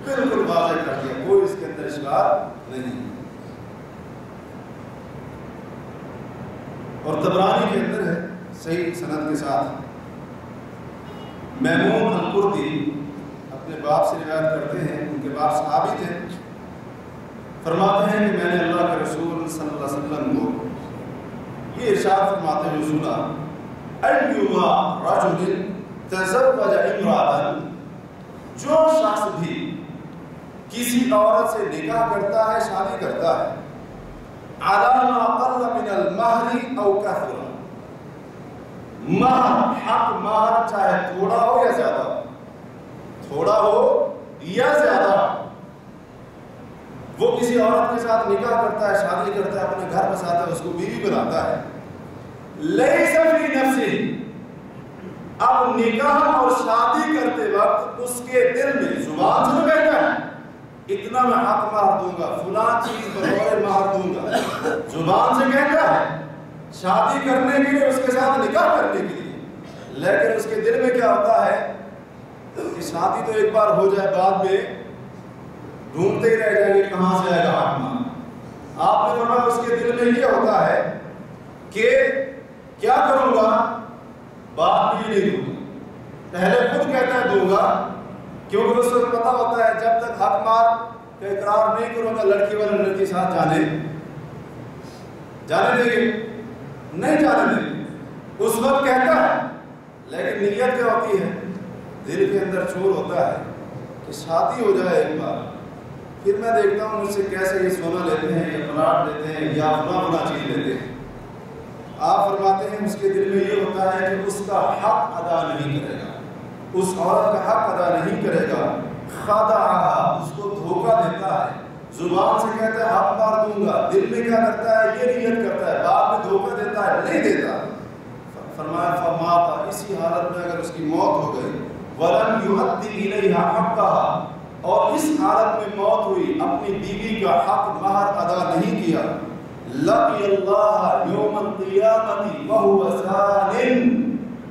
بالکل واضح کر دیا، کوئی اس کے اندر اشکال نہیں۔ اور طبرانی کے اندر ہے صحیح سند کے ساتھ، میمون القرطی اپنے باپ سے روایت کرتے ہیں، ان کے باپ صحابی تھے، فرماتے ہیں کہ میں نے اللہ کے رسول صلی اللہ علیہ وسلم کو یہ ارشاد فرماتے ہوئے سنا، ایما رجل تزوج امرأة، جو شخص بھی کسی عورت سے نکاح کرتا ہے، شادی کرتا ہے، علی ما قل من المہر او کثر، مہر، حق مہر چاہے تھوڑا ہو یا زیادہ ہو، تھوڑا ہو یا زیادہ، وہ کسی عورت کے ساتھ نکاح کرتا ہے، شادی کرتا ہے، اپنے گھر بساتا ہے، اس کو بیوی بناتا ہے، لیس فی نفسہ، اب نکاح اور شادی کرتے وقت اس کے دل میں زبان سے کہتا ہے اتنا میں حق مہر دوں گا، فلاں چیز بطور مہر دوں گا، زبان سے کہتا ہے شادی کرنے کے لیے، اس کے ساتھ نکاح کرنے کے لیے، لیکن اس کے دل میں کیا ہوتا ہے کہ شادی تو ایک بار ہو جائے، بعد میں ڈھونڈتے ہی رہ جائیں گے کہاں سے آئے گا حق مہر۔ آپ نے فرمایا اس کے دل میں یہ ہوتا ہے کہ کیا کروں گا، بعد میں یہ نہیں دوں گا، پہلے خود کہتا ہے دوں گا، کیونکہ اس کو پتا ہوتا ہے جب تک حق مہر کا اقرار نہیں کروں گا لڑکی والے لڑکی ساتھ جانے دیں گے، نہیں جانے دیں گے، اس وقت کہتا ہے، لیکن نیت کیا ہوتی ہے، دل کے اندر چور ہوتا ہے کہ شادی ہو جائے ایک بار، پھر میں دیکھتا ہوں مجھ سے کیسے یہ سونا لیتے ہیں یا پلاٹ لیتے ہیں یا فلاں چیز لیتے ہیں۔ آپ فرماتے ہیں اس کے دل میں یہ ہوتا ہے کہ اس کا حق ادا نہیں کرے گا، اس عورت کا حق ادا نہیں کرے گا، خدعہا، اس کو دھوکہ دیتا ہے، زبان سے کہتا ہے حق مہر دوں گا، دل میں کیا کرتا ہے، یہ نیت کرتا ہے، بعد میں دھوکہ دیتا ہے، نہیں دیتا۔ فرمایا فمات، اسی حالت میں اگر اس کی موت ہو گئی، ولم یؤدی الیہا حقہا، اور اس حالت میں موت ہوئی، اپنی بیوی کا حق مہر ادا نہیں کیا، لقی اللہ یوم القیامت وہو زان،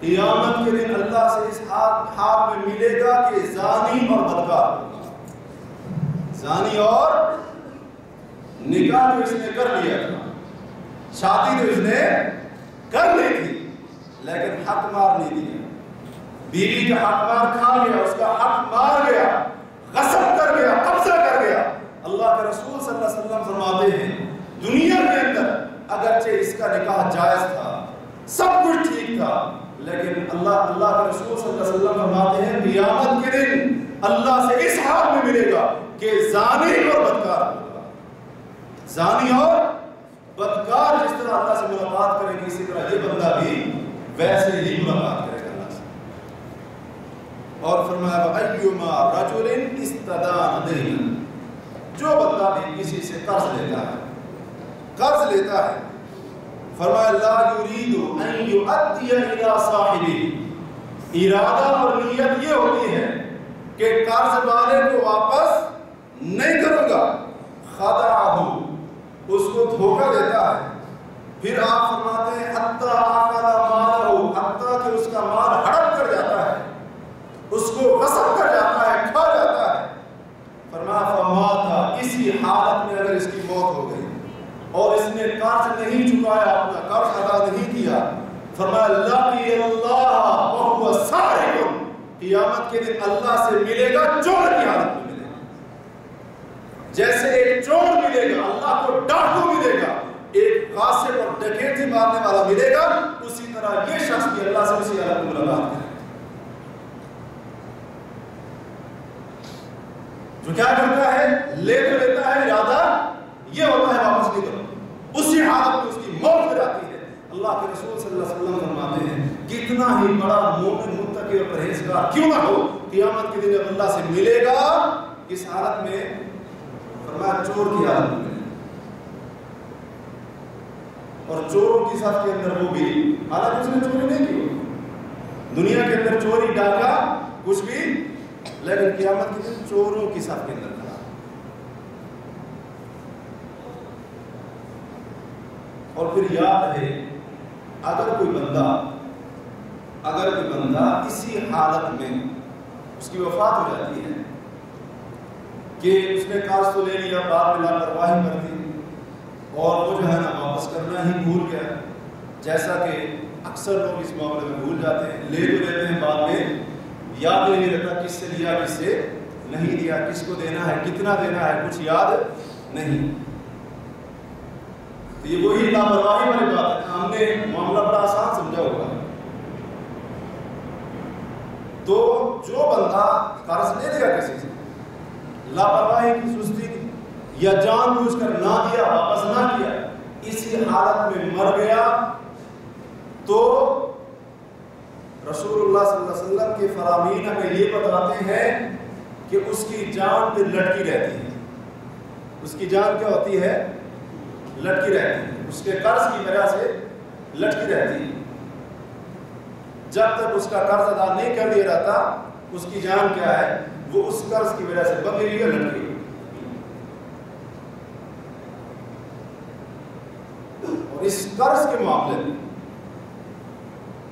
قیامت کے دن اللہ سے اس حال میں ملے گا کہ زانی اور بدکار ہوگا۔ زانی اور نکاح تو اس نے کر لیا تھا، شادی تو اس نے کر لی تھی، لیکن حق مار نہیں دیا، بیوی کا حق مار کھا گیا، اس کا حق مار گیا، غصب کر گیا، قبضہ کر گیا۔ اللہ کے رسول صلی اللہ علیہ وسلم فرماتے ہیں دنیا کے اندر اگرچہ اس کا نکاح جائز تھا، سب کچھ ٹھیک تھا، لیکن اللہ کے رسول صلی اللہ علیہ وسلم فرماتے ہیں قیامت کے دن اللہ سے اس حال میں ملے گا کہ زانی اور بدکار ہوگا۔ زانی اور بدکار جس طرح اللہ سے ملاقات کرے گی، اسی طرح یہ بندہ بھی ویسے ہی ملاقات کرے گا اللہ سے۔ اور فرمایا وَأَيُّمَا رَجُلٍ اسْتَدَانَ دَيْنًا، جو بندہ بھی کسی سے قرض لیتا ہے، فرمایا لا یرید ان یؤدی الی صاحبہ، ارادہ اور نیت یہ ہوتی ہے کہ قرض والے کو واپس نہیں کروں گا، خدعہ، اس کو دھوکہ دیتا ہے، پھر آپ فرماتے ہیں حتی اخذ مالہ، حتی کہ اس کا مال ہڑپ کر جاتا ہے، اس کو غصب کر جاتا ہے، کھا جاتا ہے، فرمایا فمات، اسی حالت میں اگر اس کی موت ہو گئی اور اس نے قرض نہیں چکایا، اپنا قرض ادا نہیں کیا، فرمایا لقی اللہ وہو سارق، قیامت کے دن اللہ سے ملے گا چور کی حالت میں ملے گا، جیسے ایک چور ملے گا، اللہ کو ڈاکو ملے گا، ایک غاصب اور ڈکیتی مارنے والا ملے گا، اسی طرح یہ شخص بھی اللہ سے اسی حالت میں ملاقات کرے گا۔ جو کیا کرتا ہے، لے تو لیتا ہے، ارادہ یہ ہوتا ہے واپس نہیں کرو، اسی حالت میں اس کی موت ہو جاتی ہے۔ اللہ کے رسول صلی اللہ علیہ وسلم فرماتے ہیں کتنا ہی بڑا مومن متقی اور پرہیزگار کیوں نہ ہو، قیامت کے دن جب اللہ سے ملے گا اس حالت میں، فرمایا چور کی حالت میں، اور چوروں کی صف کے اندر وہ بھی، حالانکہ اس نے چوری نہیں کی، دنیا کے اندر چوری ڈاکہ کچھ بھی، لیکن قیامت کے دن چوروں کی صف کے اندر کھڑا۔ اور پھر یاد ہے اگر کوئی بندہ اسی حالت میں اس کی وفات ہو جاتی ہے کہ اس نے قرض تو لے لیا، بعد میں لاپرواہی کر دی اور وہ جو ہے نا واپس کرنا ہی بھول گیا، جیسا کہ اکثر لوگ اس معاملے میں بھول جاتے ہیں، لے تو لیتے ہیں، بعد میں یاد نہیں رہتا کس سے لیا کس سے نہیں لیا، کس کو دینا ہے کتنا دینا ہے، کچھ یاد نہیں۔ یہ وہی لاپرواہی والی بات ہے، ہم نے معاملہ بڑا آسان سمجھا ہوگا۔ تو جو بندہ قرض لے لے گا کسی سے، لاپرواہی کی، سستی کی، یا جان بوجھ کر نہ دیا، واپس نہ کیا، اسی حالت میں مر گیا، تو رسول اللہ صلی اللہ علیہ وسلم کے فرامین میں یہ بتاتے ہیں کہ اس کی جان پہ لٹکی رہتی ہے، اس کی جان کیا ہوتی ہے، لٹکی رہتی ہے، اس کے قرض کی وجہ سے لٹکی رہتی ہے، جب تک اس کا قرض ادا نہیں کر دیا جاتا اس کی جان کیا ہے، وہ اس قرض کی وجہ سے بندھی ہوئی ہے، لٹکی ہوئی۔ اور اس قرض کے معاملے میں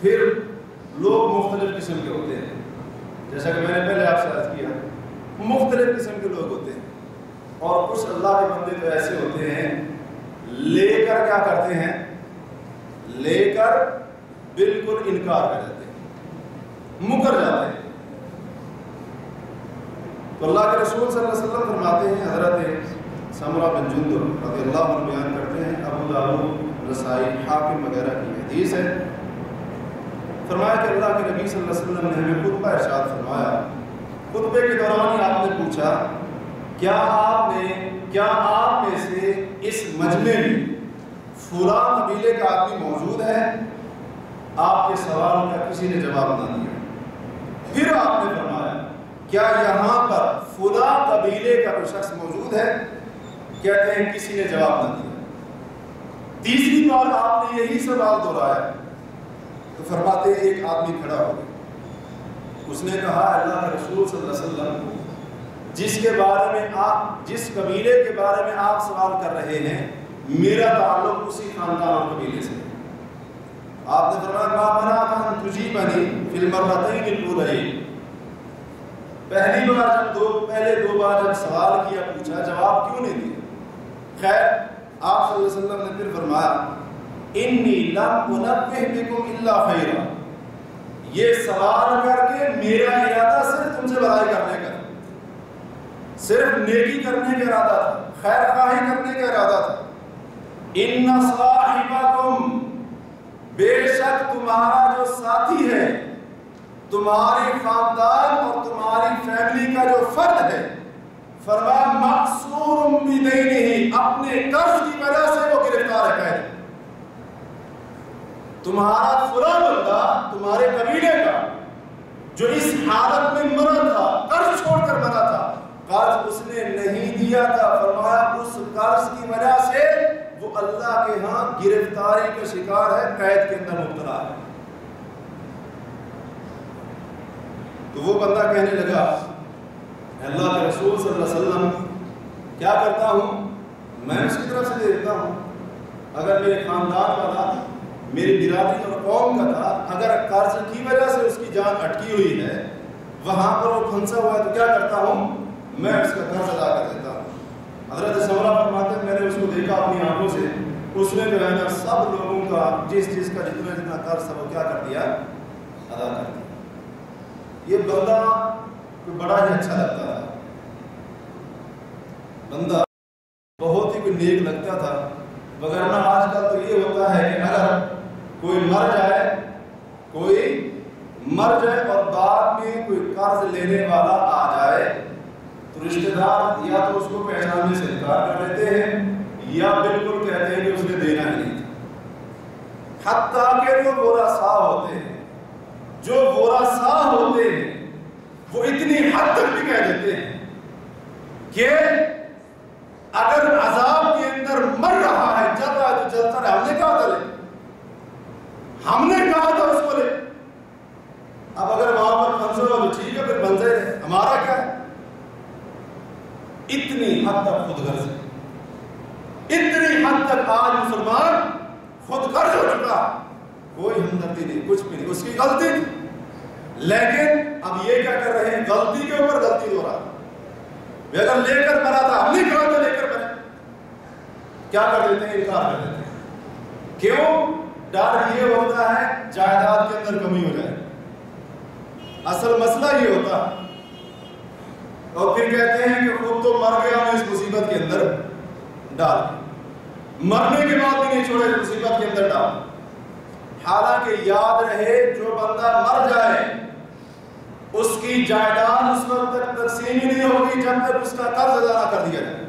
پھر لوگ مختلف قسم کے ہوتے ہیں، جیسا کہ میں نے پہلے آپ سے عرض کیا، مختلف قسم کے لوگ ہوتے ہیں، اور کچھ اللہ کے بندے تو ایسے ہوتے ہیں لے کر کیا کرتے ہیں، لے کر بالکل انکار کر جاتے ہیں، مکر جاتے ہیں۔ تو اللہ کے رسول صلی اللہ علیہ وسلم فرماتے ہیں، حضرت سمرہ بن جندب رضی اللہ عنہ بیان کرتے ہیں، ابو داؤد، نسائی، حاکم وغیرہ کی حدیث ہے، فرمایا کہ اللہ کے نبی صلی اللہ علیہ وسلم نے ہمیں خطبہ ارشاد فرمایا، خطبے کے دوران ہی آپ نے پوچھا کیا آپ میں سے اس مجمع میں فلاں قبیلے کا آدمی موجود ہے؟ آپ کے سوال کا کسی نے جواب نہ دیا۔ پھر آپ نے فرمایا کیا یہاں پر فلاں قبیلے کا کوئی شخص موجود ہے؟ کہتے ہیں کسی نے جواب نہ دیا۔ تیسری بار آپ نے یہی سوال دہرایا تو فرماتے ہیں ایک آدمی کھڑا ہو گیا، اس نے کہا اللہ کے رسول صلی اللہ علیہ وسلم کو جس کے بارے میں آپ جس قبیلے کے بارے میں آپ سوال کر رہے ہیں میرا تعلق اسی خاندان اور قبیلے سے ہے۔ آپ نے فرمایا ما منعک ان تجیبنی فی المرتین الاولین، پہلی بار جب پہلے دو بار جب سوال کیا پوچھا جواب کیوں نہیں دیا؟ خیر آپ صلی اللہ علیہ وسلم نے پھر فرمایا انی لم انبہ بکم الا خیرا، یہ سوال کر کے میرا ارادہ صرف تم سے بھلائی کرنے کا، صرف نیکی کرنے کا ارادہ تھا، خیر خواہی کرنے کا ارادہ تھا۔ ان صاحبکم، بے شک تمہارا جو ساتھی ہے، تمہاری خاندان اور تمہاری فیملی کا جو فرد ہے، فرمایا مقصور بدینہ، اپنے قرض کی وجہ سے وہ گرفتار ہے۔ تمہارا فلاں بندہ تمہارے قبیلے کا جو اس حالت میں مرا تھا، قرض چھوڑ کر مرا تھا، قرض اس نے نہیں دیا تھا، فرمایا اس قرض کی وجہ سے وہ اللہ کے ہاں گرفتاری کا شکار ہے، قید کے اندر مبتلا ہے۔ تو وہ بندہ کہنے لگا اللہ کے رسول صلی اللہ علیہ وسلم کیا کرتا ہوں میں اس کی طرف سے دے دیتا ہوں، اگر میرے خاندان کا تھا، میری برادری اور قوم کا تھا، اگر قرض کی وجہ سے اس کی جان اٹکی ہوئی ہے، وہاں پر وہ پھنسا ہوا ہے، تو کیا کرتا ہوں میں اس کا قرض ادا کر دیتا ہوں۔ حضرت سمرہ فرماتے ہیں میں نے اس کو دیکھا اپنی آنکھوں سے، اس نے جو ہے نا سب لوگوں کا جس کا جتنا قرض تھا وہ کیا کر دیا، ادا کر دیا۔ یہ بندہ کوئی بڑا ہی اچھا لگتا تھا، بندہ بہت ہی کوئی نیک لگتا تھا، وگرنہ آج کل تو یہ ہوتا ہے کہ اگر کوئی مر جائے اور بعد میں کوئی قرض لینے والا آ جائے تو رشتہ دار یا تو اس کو پہچاننے سے انکار کر دیتے ہیں یا بالکل کہتے ہیں کہ اس نے دینا ہی نہیں تھا۔ حتیٰ کہ جو ورثاء ہوتے ہیں وہ اتنی حد تک بھی کہہ دیتے ہیں کہ اگر عذاب کے اندر مر رہا ہے، جل رہا ہے تو جلتا رہے، ہم نے کہا تھا لے، ہم نے کہا تھا اس کو لے، اب اگر وہاں پر پھنسے ہو تو ٹھیک ہے، پھر پھنسے رہے، ہمارا کیا ہے۔ اتنی حد تک خود غرض ہے، اتنی حد تک آج مسلمان خود غرض ہو چکا، کوئی ہمدردی نہیں، کچھ بھی نہیں، اس کی غلطی تھی، لیکن اب یہ کیا کر رہے ہیں، غلطی کے اوپر غلطی ہو رہا ہے۔ اگر لے کر مرا تھا، ہم نے کہا تو لے کر مرے، کیا کر دیتے ہیں، انکار کر دیتے ہیں۔ کیوں؟ ڈر یہ ہوتا ہے جائیداد کے اندر کمی ہو جائے، اصل مسئلہ یہ ہوتا ہے، اور پھر کہتے ہیں کہ خود تو مر گیا ہمیں اس مصیبت کے اندر ڈال، مرنے کے بعد بھی نہیں چھوڑے اس مصیبت کے اندر ڈال۔ حالانکہ یاد رہے جو بندہ مر جائے اس کی جائیداد اس وقت تک تقسیم ہی نہیں ہوگی جب تک اس کا قرض ادا نہ کر دیا جائے۔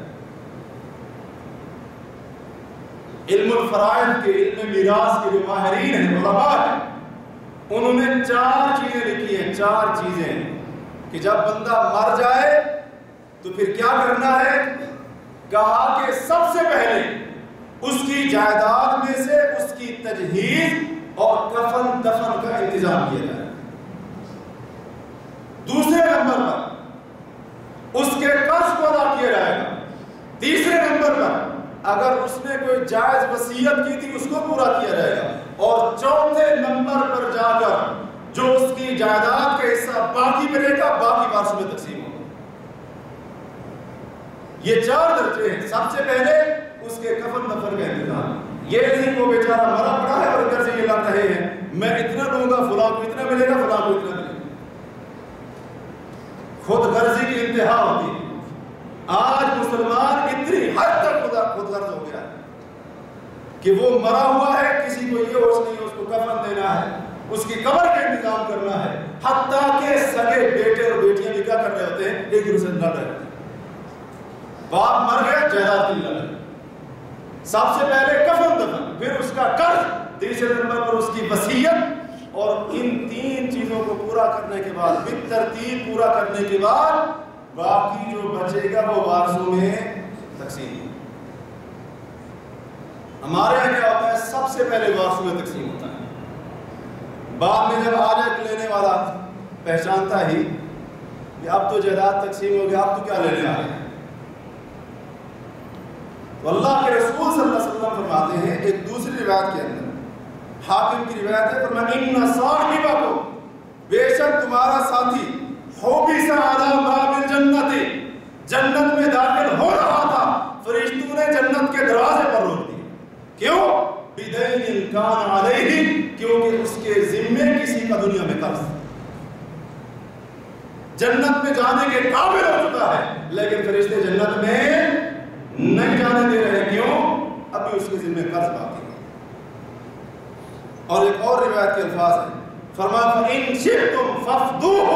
علم الفرائض کے، علم میراث کے جو ماہرین ہیں، علماء ہیں، انہوں نے 4 چیزیں لکھی ہیں، 4 چیزیں کہ جب بندہ مر جائے تو پھر کیا کرنا ہے۔ کہا کہ سب سے پہلے اس کی جائیداد میں سے اس کی تجہیز اور کفن دفن کا انتظام کیا جائے۔ دوسرے نمبر پر اس کے قرض کو ادا کیا جائے گا۔ تیسرے نمبر پر اگر اس نے کوئی جائز وصیت کی تھی اس کو پورا کیا جائے گا، اور چوتھے نمبر پر جا کر جو اس کی جائیداد کا حصہ باقی ملے گا باقی وارثوں میں تقسیم ہوگا۔ یہ 4 درجے ہیں۔ سب سے پہلے اس کے کفن دفن کا انتظام، یہ نہیں وہ بیچارہ مرا پڑا ہے اور ادھر سے یہ لگ رہے ہیں میں اتنا دوں گا، فلاں کو اتنا ملے گا، فلاں کو اتنا ملے گا۔ خود غرضی کی انتہا ہوتی ہے۔ آج مسلمان اتنی حد تک خود غرض ہو گیا ہے کہ وہ مرا ہوا ہے، کسی کو یہ ہوش نہیں، اس کو کفن دینا ہے، اس کی قبر کا انتظام کرنا ہے، حتیٰ کہ سگے بیٹے اور بیٹیاں بھی کیا کر رہے ہوتے ہیں، ایک دوسرے سے لڑ رہے ہوتے ہیں۔ باپ مر گیا، جائیداد کی لڑائی، سب سے پہلے کفن دفن، پھر اس کا قرض، تیسرے نمبر پر اس کی وصیت، اور ان 3 چیزوں کو پورا کرنے کے بعد، بالترتیب پورا کرنے کے بعد باقی جو بچے گا وہ وارثوں میں تقسیم۔ ہمارے یہاں کیا ہوتا ہے، سب سے پہلے وارثوں میں تقسیم ہوتا ہے، بعد میں جب آ جائے لینے والا پہچانتا ہی کہ اب تو جائیداد تقسیم ہو گیا، اب تو کیا لینے آ گئے ہیں؟ تو اللہ کے رسول صلی اللہ علیہ وسلم فرماتے ہیں ایک دوسری روایت کے اندر، حاکم کی روایت ہے، فرمایا ان صاحبکم، بے شک تمہارا ساتھی، حبس علی باب الجنت، جنت میں داخل ہو رہا تھا، فرشتوں نے جنت کے دروازے پر روک دیا. کیوں؟ بدین کان علیہ، کیونکہ اس کے ذمے کسی کا دنیا میں قرض، جنت میں جانے کے قابل ہو چکا ہے لیکن فرشتے جنت میں نہیں جانے دے رہے. کیوں؟ ابھی اس کے ذمہ قرض باقی ہے. اور ایک اور روایت کے الفاظ ہیں، فرمایا فَإِن شِئْتُمْ فَافْدُوهُ،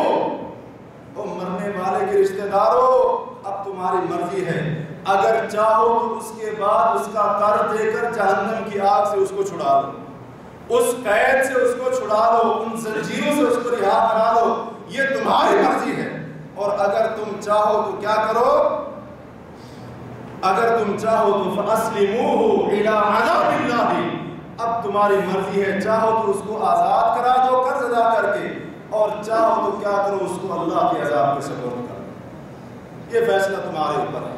او مرنے والے کے رشتہ داروں اب تمہاری مرضی ہے، اگر چاہو تو اس کے بعد اس کا قرض دے کر جہنم کی آگ سے اس کو چھڑا لو، اس قید سے اس کو چھڑا لو، ان زنجیروں سے اس کو رہا کرا لو، یہ تمہاری مرضی ہے. اور اگر تم چاہو تو کیا کرو، اگر تم چاہو تو فَأَسْلِمُوهُ إِلَىٰ عَذَابِ اللَّهِ، اب تمہاری مرضی ہے، چاہو تو اس کو آزاد کرا دو قرض ادا کر کے، اور چاہو تو کیا کرو، اس کو اللہ کے عذاب کے سپرد کرو. یہ فیصلہ تمہارے اوپر ہے.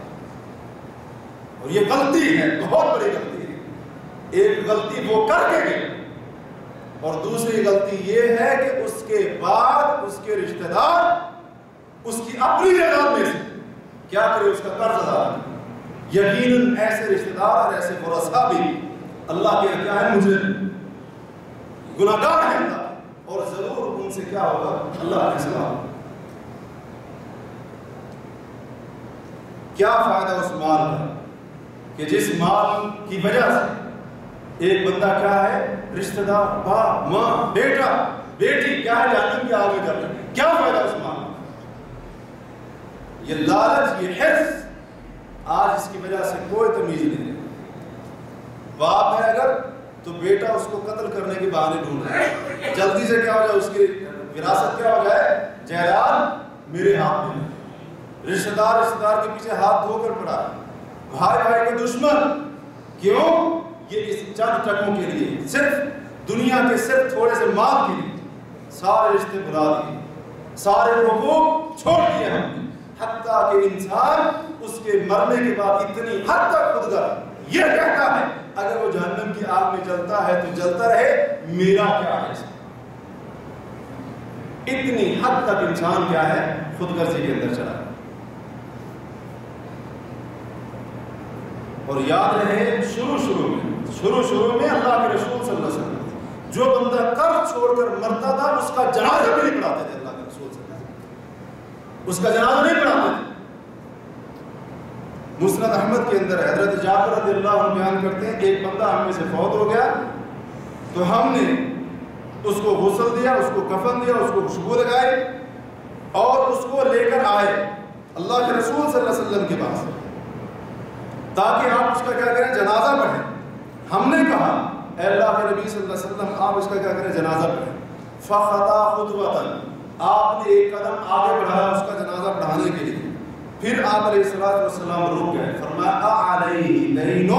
اور یہ غلطی ہے، بہت بڑی غلطی ہے. ایک غلطی وہ کر کے گئے، اور دوسری غلطی یہ ہے کہ اس کے بعد اس کے رشتہ دار اس کی اپنی جائیداد میں سے کیا کرے، اس کا قرض ادا کرے. یقیناً ایسے رشتہ دار اور ایسے ورثہ بھی اللہ کے کیا ہے، مجھے گناہ گار ہے اللہ، اور ضرور ان سے کیا ہوگا، اللہ کے سوا. کیا فائدہ اس مال کا کہ جس مال کی وجہ سے ایک بندہ کیا ہے، رشتہ دار، باپ، ماں، بیٹا، بیٹی کیا ہے، جہنم کی آگ میں جل رہے ہیں. کیا فائدہ اس مال کا؟ یہ لالچ، یہ حرص، آج اس کی وجہ سے کوئی تمیز نہیں ہے. باپ ہے اگر تو بیٹا اس کو قتل کرنے کے بہانے ڈھونڈ رہا ہے، جلدی سے کیا ہو جائے، اس کی وراثت کیا ہو جائے، جائیداد میرے ہاتھ میں. رشتہ دار کے پیچھے ہاتھ دھو کر پڑا ہے، بھائی بھائی کے دشمن. کیوں؟ یہ اس چند ٹکوں کے لیے، صرف دنیا کے صرف تھوڑے سے مال کے لیے سارے رشتے بھلا دیے، سارے حقوق چھوڑ دیے ہم نے. حتیٰ کہ انسان اس کے مرنے کے بعد اتنی حد تک خود غرض یہ کہتا ہے، اگر وہ جہنم کی آگ میں جلتا ہے تو جلتا رہے، میرا کیا ہے. اتنی حد تک انسان کیا ہے، خود غرضی کے اندر چلا ہے. اور یاد رہے، شروع میں اللہ کے رسول صلی اللہ علیہ وسلم جو بندہ قرض چھوڑ کر مرتا تھا اس کا جنازہ بھی نہیں پڑھاتے تھے. اللہ کے رسول صلی اللہ علیہ وسلم اس کا جنازہ نہیں پڑھاتے تھے. مسند احمد کے اندر حضرت جابر رضی اللہ عنہ بیان کرتے ہیں، ایک بندہ ہم میں سے فوت ہو گیا تو ہم نے اس کو غسل دیا، اس کو کفن دیا، اس کو خوشبو لگائی اور اس کو لے کر آئے اللہ کے رسول صلی اللہ علیہ وسلم کے پاس تاکہ آپ اس کا کیا کریں، جنازہ پڑھیں. ہم نے کہا اے اللہ کے نبی صلی اللہ علیہ وسلم آپ اس کا کیا کریں، جنازہ پڑھیں. فخطا خطوۃ، آپ نے ایک قدم آگے بڑھایا اس کا جنازہ پڑھانے کے لیے. پھر آپ علیہ السلام رک گئے، فرمایا اعلیہ دین،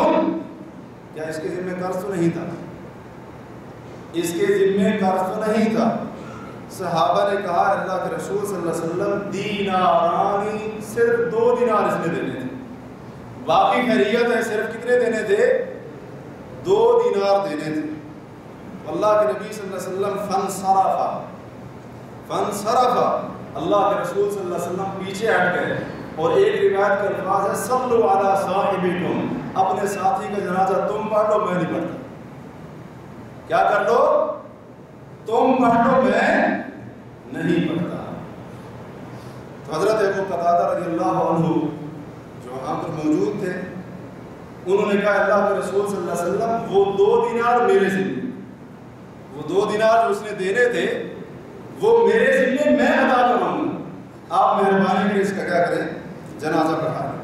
کیا اس کے ذمہ قرض تو نہیں تھا، اس کے ذمہ قرض تو نہیں تھا. صحابہ نے کہا اللہ کے رسول صلی اللہ علیہ وسلم دینارانی، صرف 2 دینار اس نے دینے تھے، باقی خیریت ہے، صرف کتنے دینے تھے، 2 دینار دینے تھے. اللہ کے نبی صلی اللہ علیہ وسلم فانصرف، اللہ کے رسول صلی اللہ علیہ وسلم پیچھے ہٹ گئے. اور ایک روایت کا الفاظ ہے صلو علی صاحبکم، اپنے ساتھی کا جنازہ تم پڑھ لو، میں نہیں پڑھتا. کیا کر لو، تم پڑھ لو، میں نہیں پڑھتا. تو حضرت ابو قتادہ رضی اللہ عنہ جو وہاں پر موجود تھے، انہوں نے کہا اللہ کے رسول صلی اللہ علیہ وسلم وہ 2 دینار میرے ذمہ، وہ 2 دینار جو اس نے دینے تھے وہ میرے ذمہ، میں ادا کروں گا، آپ مہربانی کریں اس کا کیا کریں، جنازہ پڑھا دیں.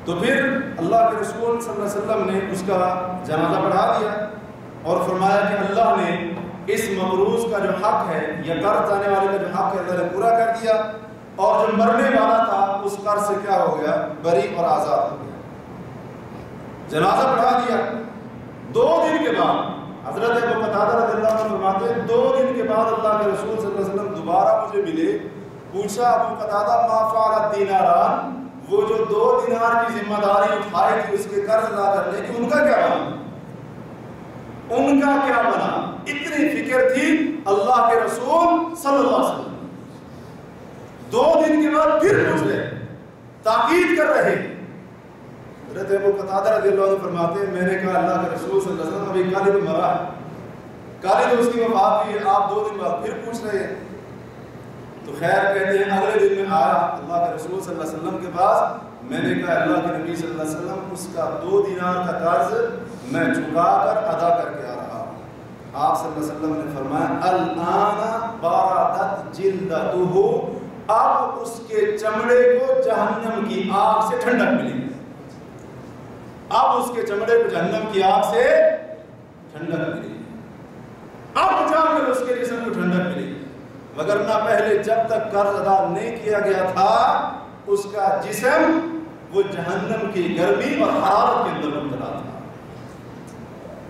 تو پھر اللہ کے رسول صلی اللہ علیہ وسلم نے اس کا جنازہ پڑھا دیا اور فرمایا کہ اللہ نے اس مقروض کا جو حق ہے یا قرض جانے والے کا جو حق ہے اللہ نے پورا کر دیا، اور جو مرنے والا تھا اس قرض سے کیا ہو گیا، بری اور آزاد ہو گیا. جنازہ پڑھا دیا. 2 دن کے بعد حضرت ابو قتادہ رضی اللہ عنہ فرماتے ہیں 2 دن کے بعد اللہ کے رسول صلی اللہ علیہ وسلم دوبارہ مجھے ملے پوچھا ابو قتادہ ما فعل دیناران، وہ جو 2 دینار کی ذمہ داری اٹھائی تھی اس کے قرض ادا کرنے کی، ان کا کیا بنا؟ ان کا کیا بنا؟ اتنی فکر تھی اللہ کے رسول صلی اللہ علیہ وسلم 2 دن کے بعد پھر پوچھ رہے، تاکید کر رہے۔ حضرت ابو قتادہ رضی اللہ عنہ فرماتے ہیں میں نے کہا اللہ کے رسول صلی اللہ علیہ وسلم ابھی کالد مرا ہے، کالد اس کی وفات ہوئی ہے، آپ 2 دن بعد پھر پوچھ رہے ہیں۔ تو خیر کہتے ہیں اگلے دن میں آیا اللہ کے رسول صلی اللہ علیہ وسلم کے پاس، میں نے کہا اللہ کے نبی صلی اللہ علیہ وسلم اس کا 2 دینار کا قرض میں چکا کر ادا کر کے آ رہا ہوں۔ آپ صلی اللہ علیہ وسلم نے فرمایا الآن باردت جلدتہ، اب اس کے چمڑے کو جہنم کی آگ سے ٹھنڈک ملی، اب اس کے چمڑے کو جہنم کی آگ سے ٹھنڈک ملی، اب جا کر اس کے جسم کو ٹھنڈک ملی، وگرنہ پہلے جب تک قرض ادا نہیں کیا گیا تھا اس کا جسم وہ جہنم کی گرمی اور حرارت کے اندر مبتلا تھا۔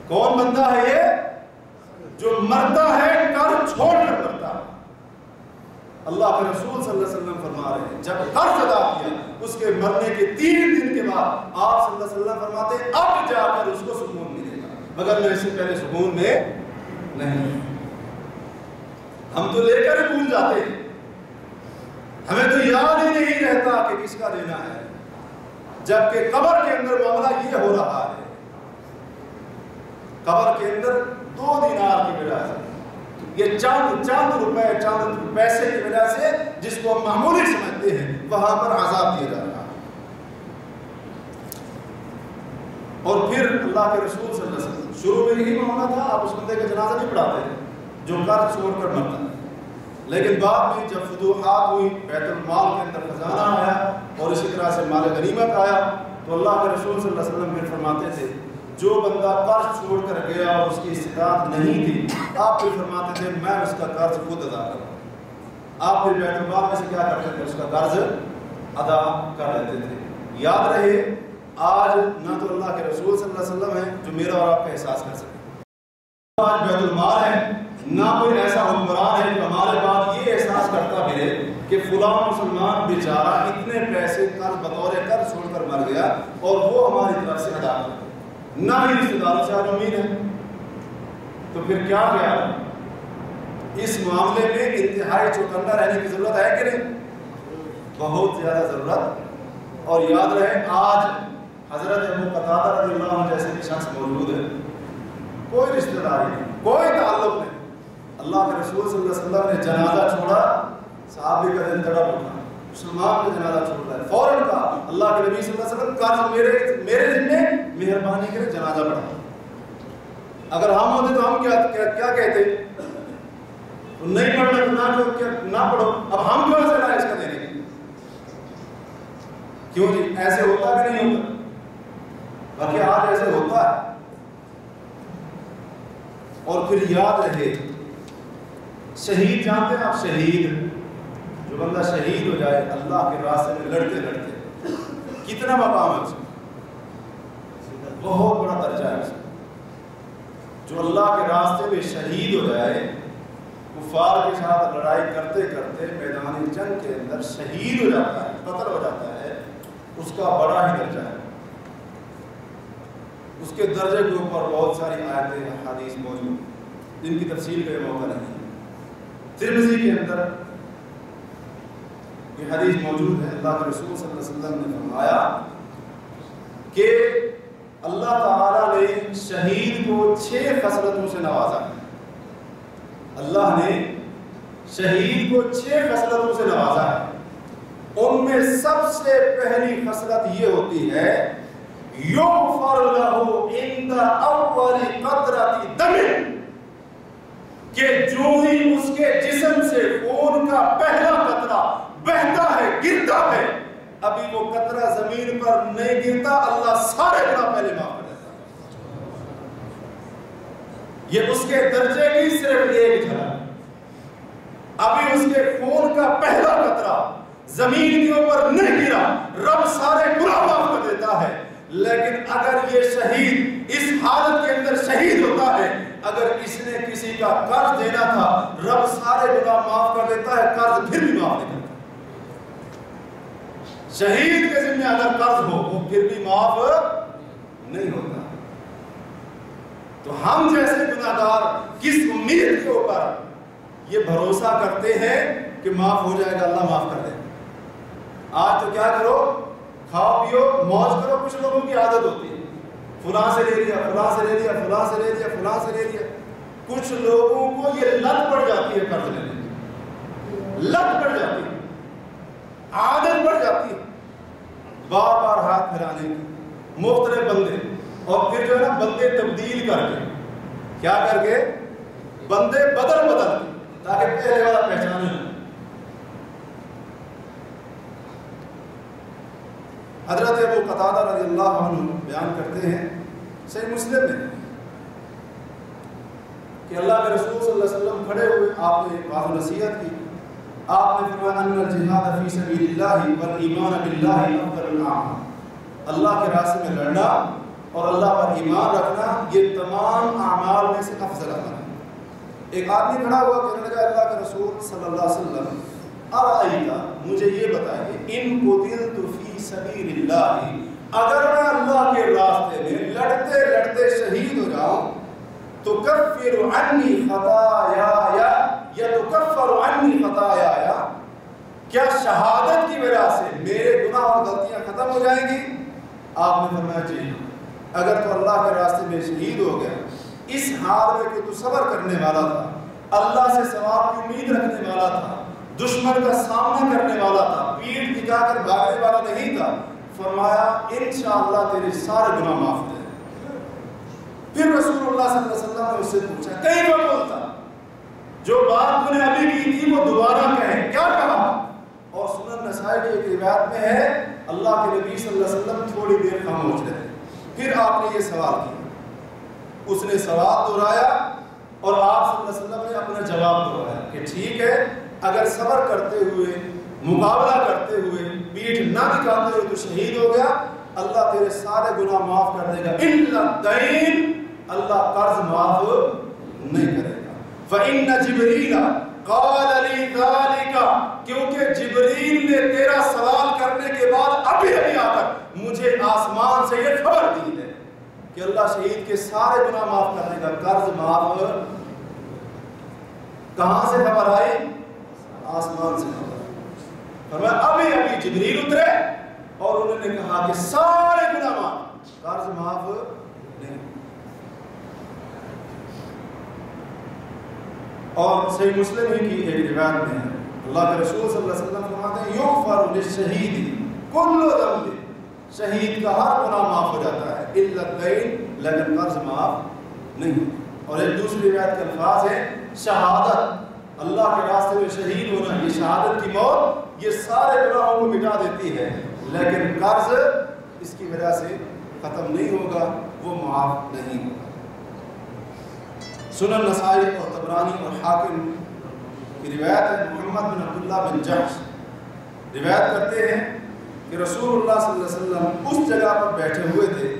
کون بندہ ہے یہ جو مرتا ہے قرض چھوڑ کر مرتا ہے؟ اللہ کے رسول صلی اللہ علیہ وسلم فرما رہے ہیں جب قرض ادا کیا اس کے مرنے کے 3 دن کے بعد آپ صلی اللہ علیہ وسلم فرماتے ہیں اب جا کر اس کو سکون ملے گا، مگر میں اس سے پہلے سکون میں نہیں۔ ہم تو لے کر ہی بھول جاتے ہیں، ہمیں تو یاد ہی نہیں رہتا کہ کس کا دینا ہے، جبکہ قبر کے اندر معاملہ یہ ہو رہا ہے۔ قبر کے اندر 2 دینار کی وجہ سے، یہ چاند روپے چاند پیسے کی وجہ سے جس کو ہم معمولی سمجھتے ہیں وہاں پر عذاب دیا جا رہا ہے۔ اور پھر اللہ کے رسول صلی اللہ علیہ وسلم شروع میں یہی معاملہ تھا، آپ اس بندے کا جنازہ نہیں پڑھاتے جو قرض چھوڑ کر مرتا ہے، لیکن بعد میں جب فتوحات ہوئی بیت المال کے اندر خزانہ آیا اور اسی طرح سے مال غنیمت آیا تو اللہ کے رسول صلی اللہ علیہ وسلم پھر فرماتے تھے جو بندہ قرض چھوڑ کر گیا اور اس کی استطاعت نہیں تھی آپ پھر فرماتے تھے میں اس کا قرض خود ادا کروں۔ آپ پھر بیت المال میں سے کیا کرتے تھے؟ اس کا قرض ادا کر لیتے تھے۔ یاد رہے آج نہ تو اللہ کے رسول صلی اللہ علیہ وسلم ہے جو میرا اور آپ کا احساس کر سکے، آج بیت المال ہے، نہ کوئی ایسا حکمران ہے جو ہمارے بعد یہ احساس کرتا پھرے کہ فلاں مسلمان بیچارہ اتنے پیسے قرض بطور قرض چھوڑ کر مر گیا اور وہ ہماری طرف سے ادا کرے، نہ ہی رشتہ داروں سے آج امید ہے۔ تو پھر کیا کیا اس معاملے میں انتہائی چوکنا رہنے کی ضرورت ہے کہ نہیں؟ بہت زیادہ ضرورت۔ اور یاد رہے آج حضرت ابو قتادہ رضی اللہ عنہ جیسے بھی شخص موجود ہے، کوئی رشتہ داری نہیں، کوئی تعلق نہیں، اللہ کے رسول صلی اللہ علیہ وسلم نے جنازہ چھوڑا، صحابی کا دل تڑپ اٹھا، مسلمان کا جنازہ چھوڑ رہا ہے، فوراً کہا اللہ کے نبی صلی اللہ علیہ وسلم قرض میرے ذمے مہربانی کرے جنازہ پڑھا۔ اگر ہم ہوتے تو ہم کیا کہتے؟ نہیں پڑھنا تو نہ پڑھو، اب ہم کیوں سے لائے اس کا دینے کی؟ کیوں جی ایسے ہوتا کہ نہیں ہوتا؟ باقی آج ایسے ہوتا ہے۔ اور پھر یاد رہے شہید جانتے ہیں آپ، شہید جو بندہ شہید ہو جائے اللہ کے راستے میں لڑتے لڑتے کتنا مقام ہے اس کا، بہت بڑا درجہ ہے اس کا۔ جو اللہ کے راستے میں شہید ہو جائے، کفار کے ساتھ لڑائی کرتے کرتے میدان جنگ کے اندر شہید ہو جاتا ہے، قتل ہو جاتا ہے، اس کا بڑا ہی درجہ ہے۔ اس کے درجے کے اوپر بہت ساری آیتیں حدیث موجود جن کی تفصیل کا موقع نہیں۔ ترمذی کے اندر یہ حدیث موجود ہے، اللہ کے رسول صلی اللہ علیہ وسلم نے فرمایا کہ اللہ تعالیٰ نے شہید کو 6 خصلتوں سے نوازا ہے۔ اللہ نے شہید کو 6 خصلتوں سے نوازا ہے۔ ان میں سب سے پہلی خصلت یہ ہوتی ہے یغفر لہ عند اول قطرۃ دم، کہ جو ہی اس کے جسم سے خون کا پہلا قطرہ بہتا ہے، گرتا ہے، ابھی وہ قطرہ زمین پر نہیں گرتا اللہ سارے گناہ پہلے معاف کر دیتا ہے۔ یہ اس کے درجے کی صرف ایک جھلک، ابھی اس کے خون کا پہلا قطرہ زمین کے اوپر نہیں گرا، رب سارے گناہ معاف کر دیتا ہے۔ لیکن اگر یہ شہید اس حالت کے اندر شہید ہوتا ہے، اگر اس نے کسی کا قرض دینا تھا، رب سارے گناہ معاف کر دیتا ہے، قرض پھر بھی معاف نہیں کرتا۔ شہید کے ذمہ اگر قرض ہو وہ پھر بھی معاف نہیں ہوتا. تو ہم جیسے گناہگار کس امید کے اوپر یہ بھروسہ کرتے ہیں کہ معاف ہو جائے گا, اللہ معاف کر دے. آج تو کیا کرو, کھاؤ پیو موج کرو. کچھ لوگوں کی عادت ہوتی ہے فلاں سے لے لیا, فلاں سے لے لیا, فلاں سے لے لیا, فلاں سے لے لیا. کچھ لوگوں کو یہ لت پڑ جاتی ہے قرض لینے کی, لت پڑ جاتی ہے, عادت پڑ جاتی ہے بار بار ہاتھ پھیلانے کی, مختلف بندے. اور پھر جو ہے نا بندے تبدیل کر کے, کیا کر کے, بندے بدل بدل تاکہ پہلے والا پہچانے. حضرت ابو قتادہ رضی اللہ عنہ بیان کرتے ہیں صحیح مسلم میں کہ اللہ کے رسول صلی اللہ علیہ وسلم کھڑے ہوئے, آپ نے واضح نصیحت کی. آپ نے فرمایا ان الجہاد فی سبیل اللہ والایمان باللہ افضل الاعمال. اللہ کے راستے میں لڑنا اور اللہ پر ایمان رکھنا یہ تمام اعمال میں سے افضل عمل ہے. ایک آدمی کھڑا ہوا کہنے لگا اللہ کے رسول صلی اللہ علیہ وسلم ارائیتا, مجھے یہ بتائیے, ان قتلت فی سبیل اللہ, اگر میں اللہ کے راستے میں لڑتے لڑتے شہید ہو جاؤں تو کفر عنی خطایا یا تکفر عنی خطایا, کیا شہادت کی وجہ سے میرے گناہ اور غلطیاں ختم ہو جائیں گی؟ آپ نے فرمایا جی, اگر تو اللہ کے راستے میں شہید ہو گیا اس حال میں کہ تو صبر کرنے والا تھا, اللہ سے ثواب کی امید رکھنے والا تھا, دشمن کا سامنا کرنے والا تھا, پیٹھ دکھا کر بھاگنے والا نہیں تھا, فرمایا انشاءاللہ تیرے سارے گناہ معاف ہو جائیں. پھر رسول اللہ صلی اللہ علیہ وسلم نے اس سے پوچھا کئی بار بولتا, جو بات تو نے ابھی کی تھی وہ دوبارہ کہیں, کیا کہا؟ اور سنن نسائی کی ایک روایت میں ہے اللہ کے نبی صلی اللہ علیہ وسلم تھوڑی دیر خاموش رہے, پھر آپ نے یہ سوال کیا. اس نے سوال دہرایا اور آپ صلی اللہ علیہ وسلم نے اپنا جواب دہرایا کہ ٹھیک ہے, اگر صبر کرتے ہوئے مقابلہ کرتے ہوئے پیٹھ نہ دکھاتے ہوئے تو شہید ہو گیا, اللہ تیرے سارے گناہ معاف کر دے گا, الا الدین, اللہ قرض معاف نہیں کرے گا. فإن جبریل قال لی ذالک, کیونکہ جبریل نے تیرا سوال کرنے کے بعد ابھی آ کر مجھے آسمان سے یہ خبر دی ہے کہ اللہ شہید کے سارے گناہ معاف کر دے گا, قرض معاف. کہاں سے خبر آئی؟ آسمان سے خبر آئی. فرمایا ابھی جبریل اترے اور انہوں نے کہا کہ سارے گناہ معاف, قرض معاف نہیں. اور صحیح مسلم ہی کی ایک روایت میں ہے اللہ کے رسول صلی اللہ علیہ وسلم فرماتے ہیں یغفر للشہید کل ذنب, شہید کا ہر گناہ معاف ہو جاتا ہے الا الدین, لیکن قرض معاف نہیں. اور ایک دوسری روایت کے الفاظ ہیں شہادت, اللہ کے راستے میں شہید ہونا, یہ شہادت کی موت یہ سارے گناہوں کو مٹا دیتی ہے, لیکن قرض اس کی وجہ سے ختم نہیں ہوگا, وہ معاف نہیں ہوگا. سنن نسائی اور طبرانی اور حاکم کی روایت ہے, محمد بن عبداللہ بن جحش روایت کرتے ہیں کہ رسول اللہ صلی اللہ علیہ وسلم اس جگہ پر بیٹھے ہوئے تھے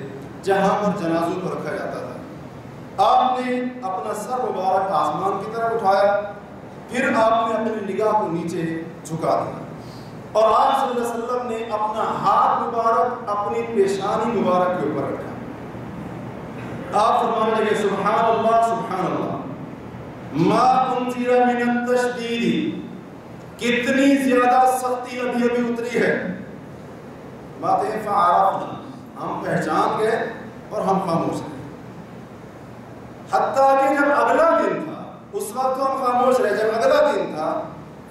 جہاں پر جنازوں کو رکھا جاتا تھا. آپ نے اپنا سر مبارک آسمان کی طرف اٹھایا, پھر آپ نے اپنی نگاہ کو نیچے جھکا دیا اور آپ صلی اللہ علیہ وسلم نے اپنا ہاتھ مبارک اپنی پیشانی مبارک کے اوپر رکھا. آپ فرمانے لگے سبحان اللہ ما انزل من التشدید, کتنی زیادہ سختی ابھی اتری ہے. باتیں فعرفنا, ہم پہچان گئے اور ہم خاموش رہے. حتیٰ کہ جب اگلا دن تھا اس وقت تو ہم خاموش رہے, جب اگلا دن تھا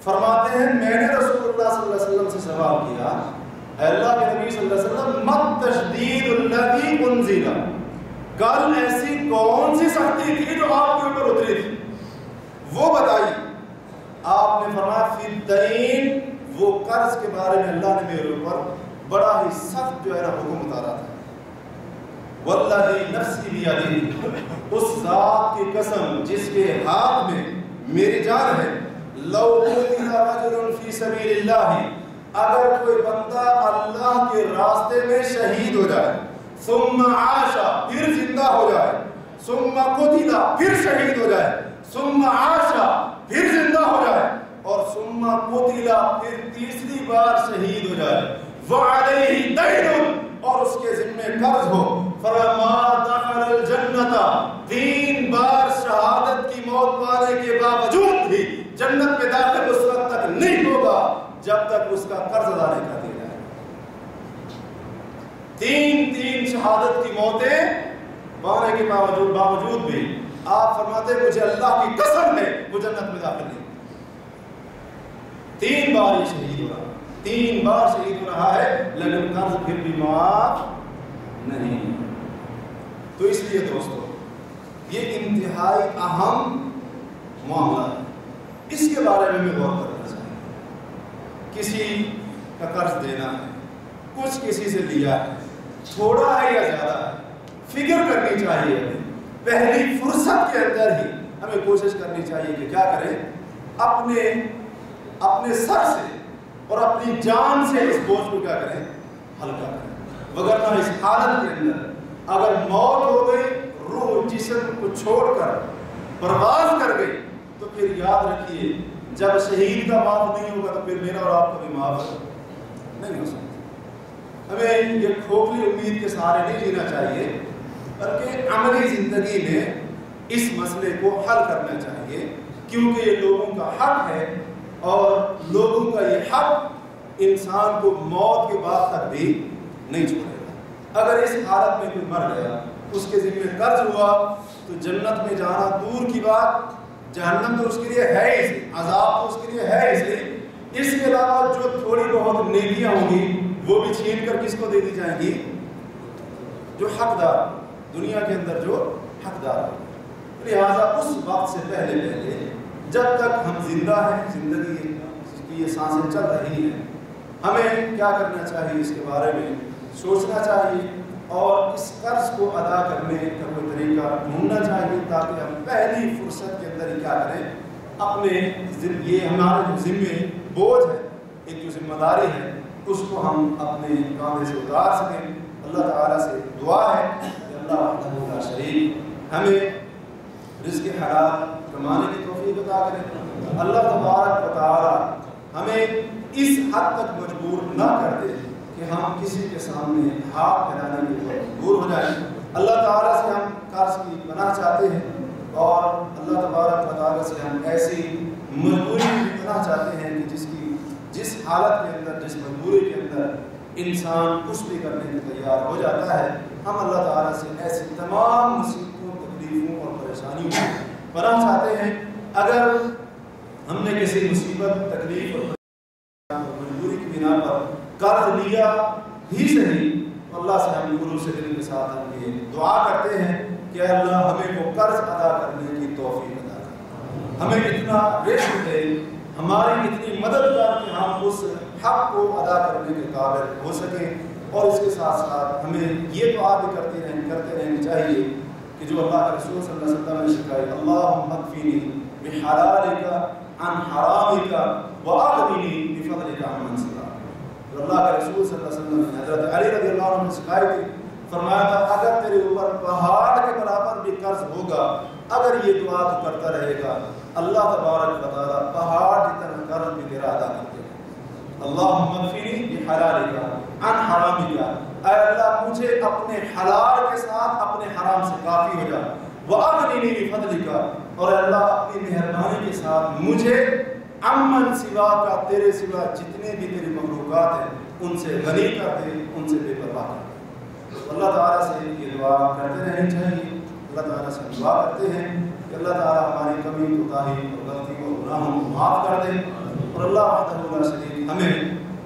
فرماتے ہیں میں نے رسول اللہ صلی اللہ علیہ وسلم سے سوال کیا, اے اللہ کے نبی صلی اللہ علیہ وسلم مت تشدید الذی انزل, کل ایسی کون سی سختی تھی جو آپ کے اوپر اتری تھی, وہ بتائیے. آپ نے فرمایا فی الدین, وہ قرض کے بارے میں اللہ نے میرے اوپر بڑا ہی سخت جو ہے حکم اتارا تھا. والذی نفسی بیدہ, اس ذات کی قسم جس کے ہاتھ میں میری جان ہے, لو قتل رجل فی سبیل اللہ, اگر کوئی بندہ اللہ کے راستے میں شہید ہو جائے, ثم عاش, پھر زندہ ہو جائے, ثم قتل, پھر شہید ہو جائے, ثم عاش, پھر زندہ ہو جائے, اور ثم قتل, پھر تیسری بار شہید ہو جائے, وعلیہ دین، اور اس کے ذمہ قرض ہو. فرما دخل الجنت، 3 بار شہادت کی موت پانے کے باوجود بھی جنت میں داخل اس وقت تک نہیں ہوگا جب تک اس کا قرض ادا نہیں کر دیا جائے. 3 شہادت کی موتیں پانے کے باوجود بھی آپ فرماتے مجھے اللہ کی قسم ہے وہ جنت میں داخل نہیں. 3 بار یہ شہید ہو رہا، 3 بار شہید ہو رہا ہے، لیکن قرض پھر بھی معاف نہیں. تو اس لیے دوستو یہ انتہائی اہم معاملہ ہے، اس کے بارے میں غور کرنا چاہیے. کسی کا قرض دینا ہے، کچھ کسی سے لیا ہے، تھوڑا ہے یا زیادہ ہے، فکر کرنی چاہیے. پہلی فرصت کے اندر ہی ہمیں کوشش کرنی چاہیے کہ کیا کریں، اپنے سر سے اور اپنی جان سے اس بوجھ کو کیا کریں، ہلکا کریں. وگرنہ اس حالت کے اندر اگر موت ہو گئی، روح جسم کو چھوڑ کر پرواز کر گئی، تو پھر یاد رکھیے جب شہید کا معاف نہیں ہوگا تو پھر میرا اور آپ کا بھی معاف نہیں ہو سکتا. ہمیں یہ کھوکھلی امید کے سہارے نہیں جینا چاہیے، بلکہ عملی زندگی میں اس مسئلے کو حل کرنا چاہیے، کیونکہ یہ لوگوں کا حق ہے، اور لوگوں کا یہ حق انسان کو موت کے بعد تک بھی نہیں چھوڑے گا. اگر اس حالت میں کوئی مر گیا، اس کے ذمہ قرض ہوا، تو جنت میں جانا دور کی بات، جہنم تو اس کے لیے ہے ہی، عذاب تو اس کے لیے ہے اس لیے. اس کے علاوہ جو تھوڑی بہت نیکیاں ہوں گی وہ بھی چھین کر کس کو دے دی جائیں گی؟ جو حقدار، دنیا کے اندر جو حقدار. لہٰذا اس وقت سے پہلے جب تک ہم زندہ ہیں، زندگی کی یہ سانسیں چل رہی ہیں، ہمیں کیا کرنا چاہیے، اس کے بارے میں سوچنا چاہیے، اور اس قرض کو ادا کرنے کا کوئی طریقہ ڈھونڈنا چاہیے، تاکہ ہم پہلی فرصت کے اندر ہی کیا کریں، اپنے یہ ہمارے جو ذمے بوجھ ہے، ایک جو ذمہ داری ہے، اس کو ہم اپنے کاندھے سے اتار سکیں. اللہ تعالیٰ سے دعا ہے کہ اللہ وحدہ لا شریک ہمیں رزق حلال کمانے کی توفیق عطا کرے. اللہ تبارک و تعالیٰ ہمیں اس حد تک مجبور نہ کر دے کہ ہم کسی کے سامنے ہاتھ پھیلانے کے لیے مجبور ہو جائیں. اللہ تعالیٰ سے ہم قرض کی پناہ چاہتے ہیں، اور اللہ تبارک و تعالیٰ سے ہم ایسی مجبوری کی پناہ چاہتے ہیں کہ جس حالت کے اندر، جس مجبوری کے اندر انسان کچھ بھی کرنے کے تیار ہو جاتا ہے. ہم اللہ تعالیٰ سے ایسی تمام مصیبتوں، تکلیفوں اور پریشانیوں سے پناہ چاہتے ہیں. اگر ہم نے کسی مصیبت، تکلیف اور مجبوری کی بنا پر قرض لیا ہی صحیح، اللہ سے ہم خلوص دل کے ساتھ ہم یہ دعا کرتے ہیں کہ اللہ ہمیں وہ قرض ادا کرنے کی توفیق عطا کرے، ہمیں اتنا رزق دے، ہماری اتنی مدد کر کہ ہم اس حق کو ادا کرنے کے قابل ہو سکیں. اور اس کے ساتھ ساتھ ہمیں یہ دعا بھی کرتے رہنی چاہیے کہ جو اللہ کے رسول صلی اللہ علیہ وسلم نے سکھائی، اللہم اکفینی بحلالک عن حرامک واغننی بفضلک عمن سواک. اللہ کے رسول صلی اللہ علیہ وسلم نے حضرت علی رضی اللہ عنہ نے سکھائی تھی، فرمایا تھا اگر تیرے اوپر پہاڑ کے برابر بھی قرض ہوگا، اگر یہ دعا تو کرتا رہے گا، اللہ تبارک و تعالیٰ پہاڑ جتنا قرض بھی تیرا ادا کرتے ہیں. اللہم اکفینی بحلالک عن حرامک، اے اللہ مجھے اپنے حلال کے ساتھ اپنے حرام سے کافی ہو جا. وَأَغْنِنِي بِفَضْلِكَ، اور اللہ اپنی مہربانی کے ساتھ مجھے عمن سوا کا، تیرے سوا جتنے بھی تیری مخلوقات ہیں ان سے غنی کر دے، ان سے بے پرواہ کر دے. اللہ تعالیٰ سے یہ دعا کرتے رہنی چاہیے. اللہ تعالیٰ سے دعا کرتے ہیں کہ اللہ تعالیٰ ہماری کمی، کوتاہی اور غلطی اور گناہوں کو معاف کر دے، اور اللہ وحدہ لا شریک ہمیں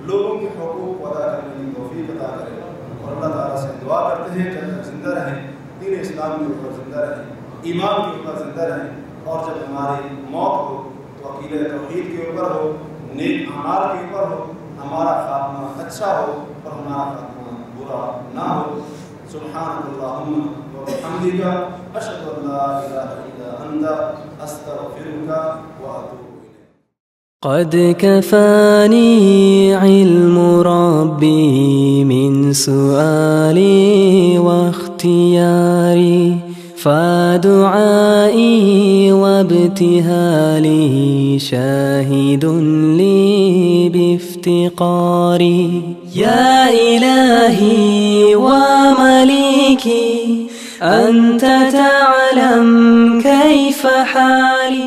لوگوں کے حقوق کو ادا کرنے کی توفیق عطا کرے. اور اللہ تعالیٰ سے دعا کرتے ہیں کہ جب زندہ رہیں، دین اسلام کے اوپر زندہ رہیں، ایمان کے اوپر زندہ رہیں، اور جب ہماری موت ہو تو عقیدہ توحید کے اوپر ہو، نیک اعمال کے اوپر ہو، ہمارا خاتمہ اچھا ہو اور ہمارا خاتمہ برا نہ ہو. سبحانک اللہم وبحمدک، اشہد ان لا الہ الا انت، استغفرک واتوب. قد كفاني علم ربي من سؤالي واختياري، فدعائي وابتهالي شاهد لي بافتقاري. يا إلهي ومليكي أنت تعلم كيف حالي،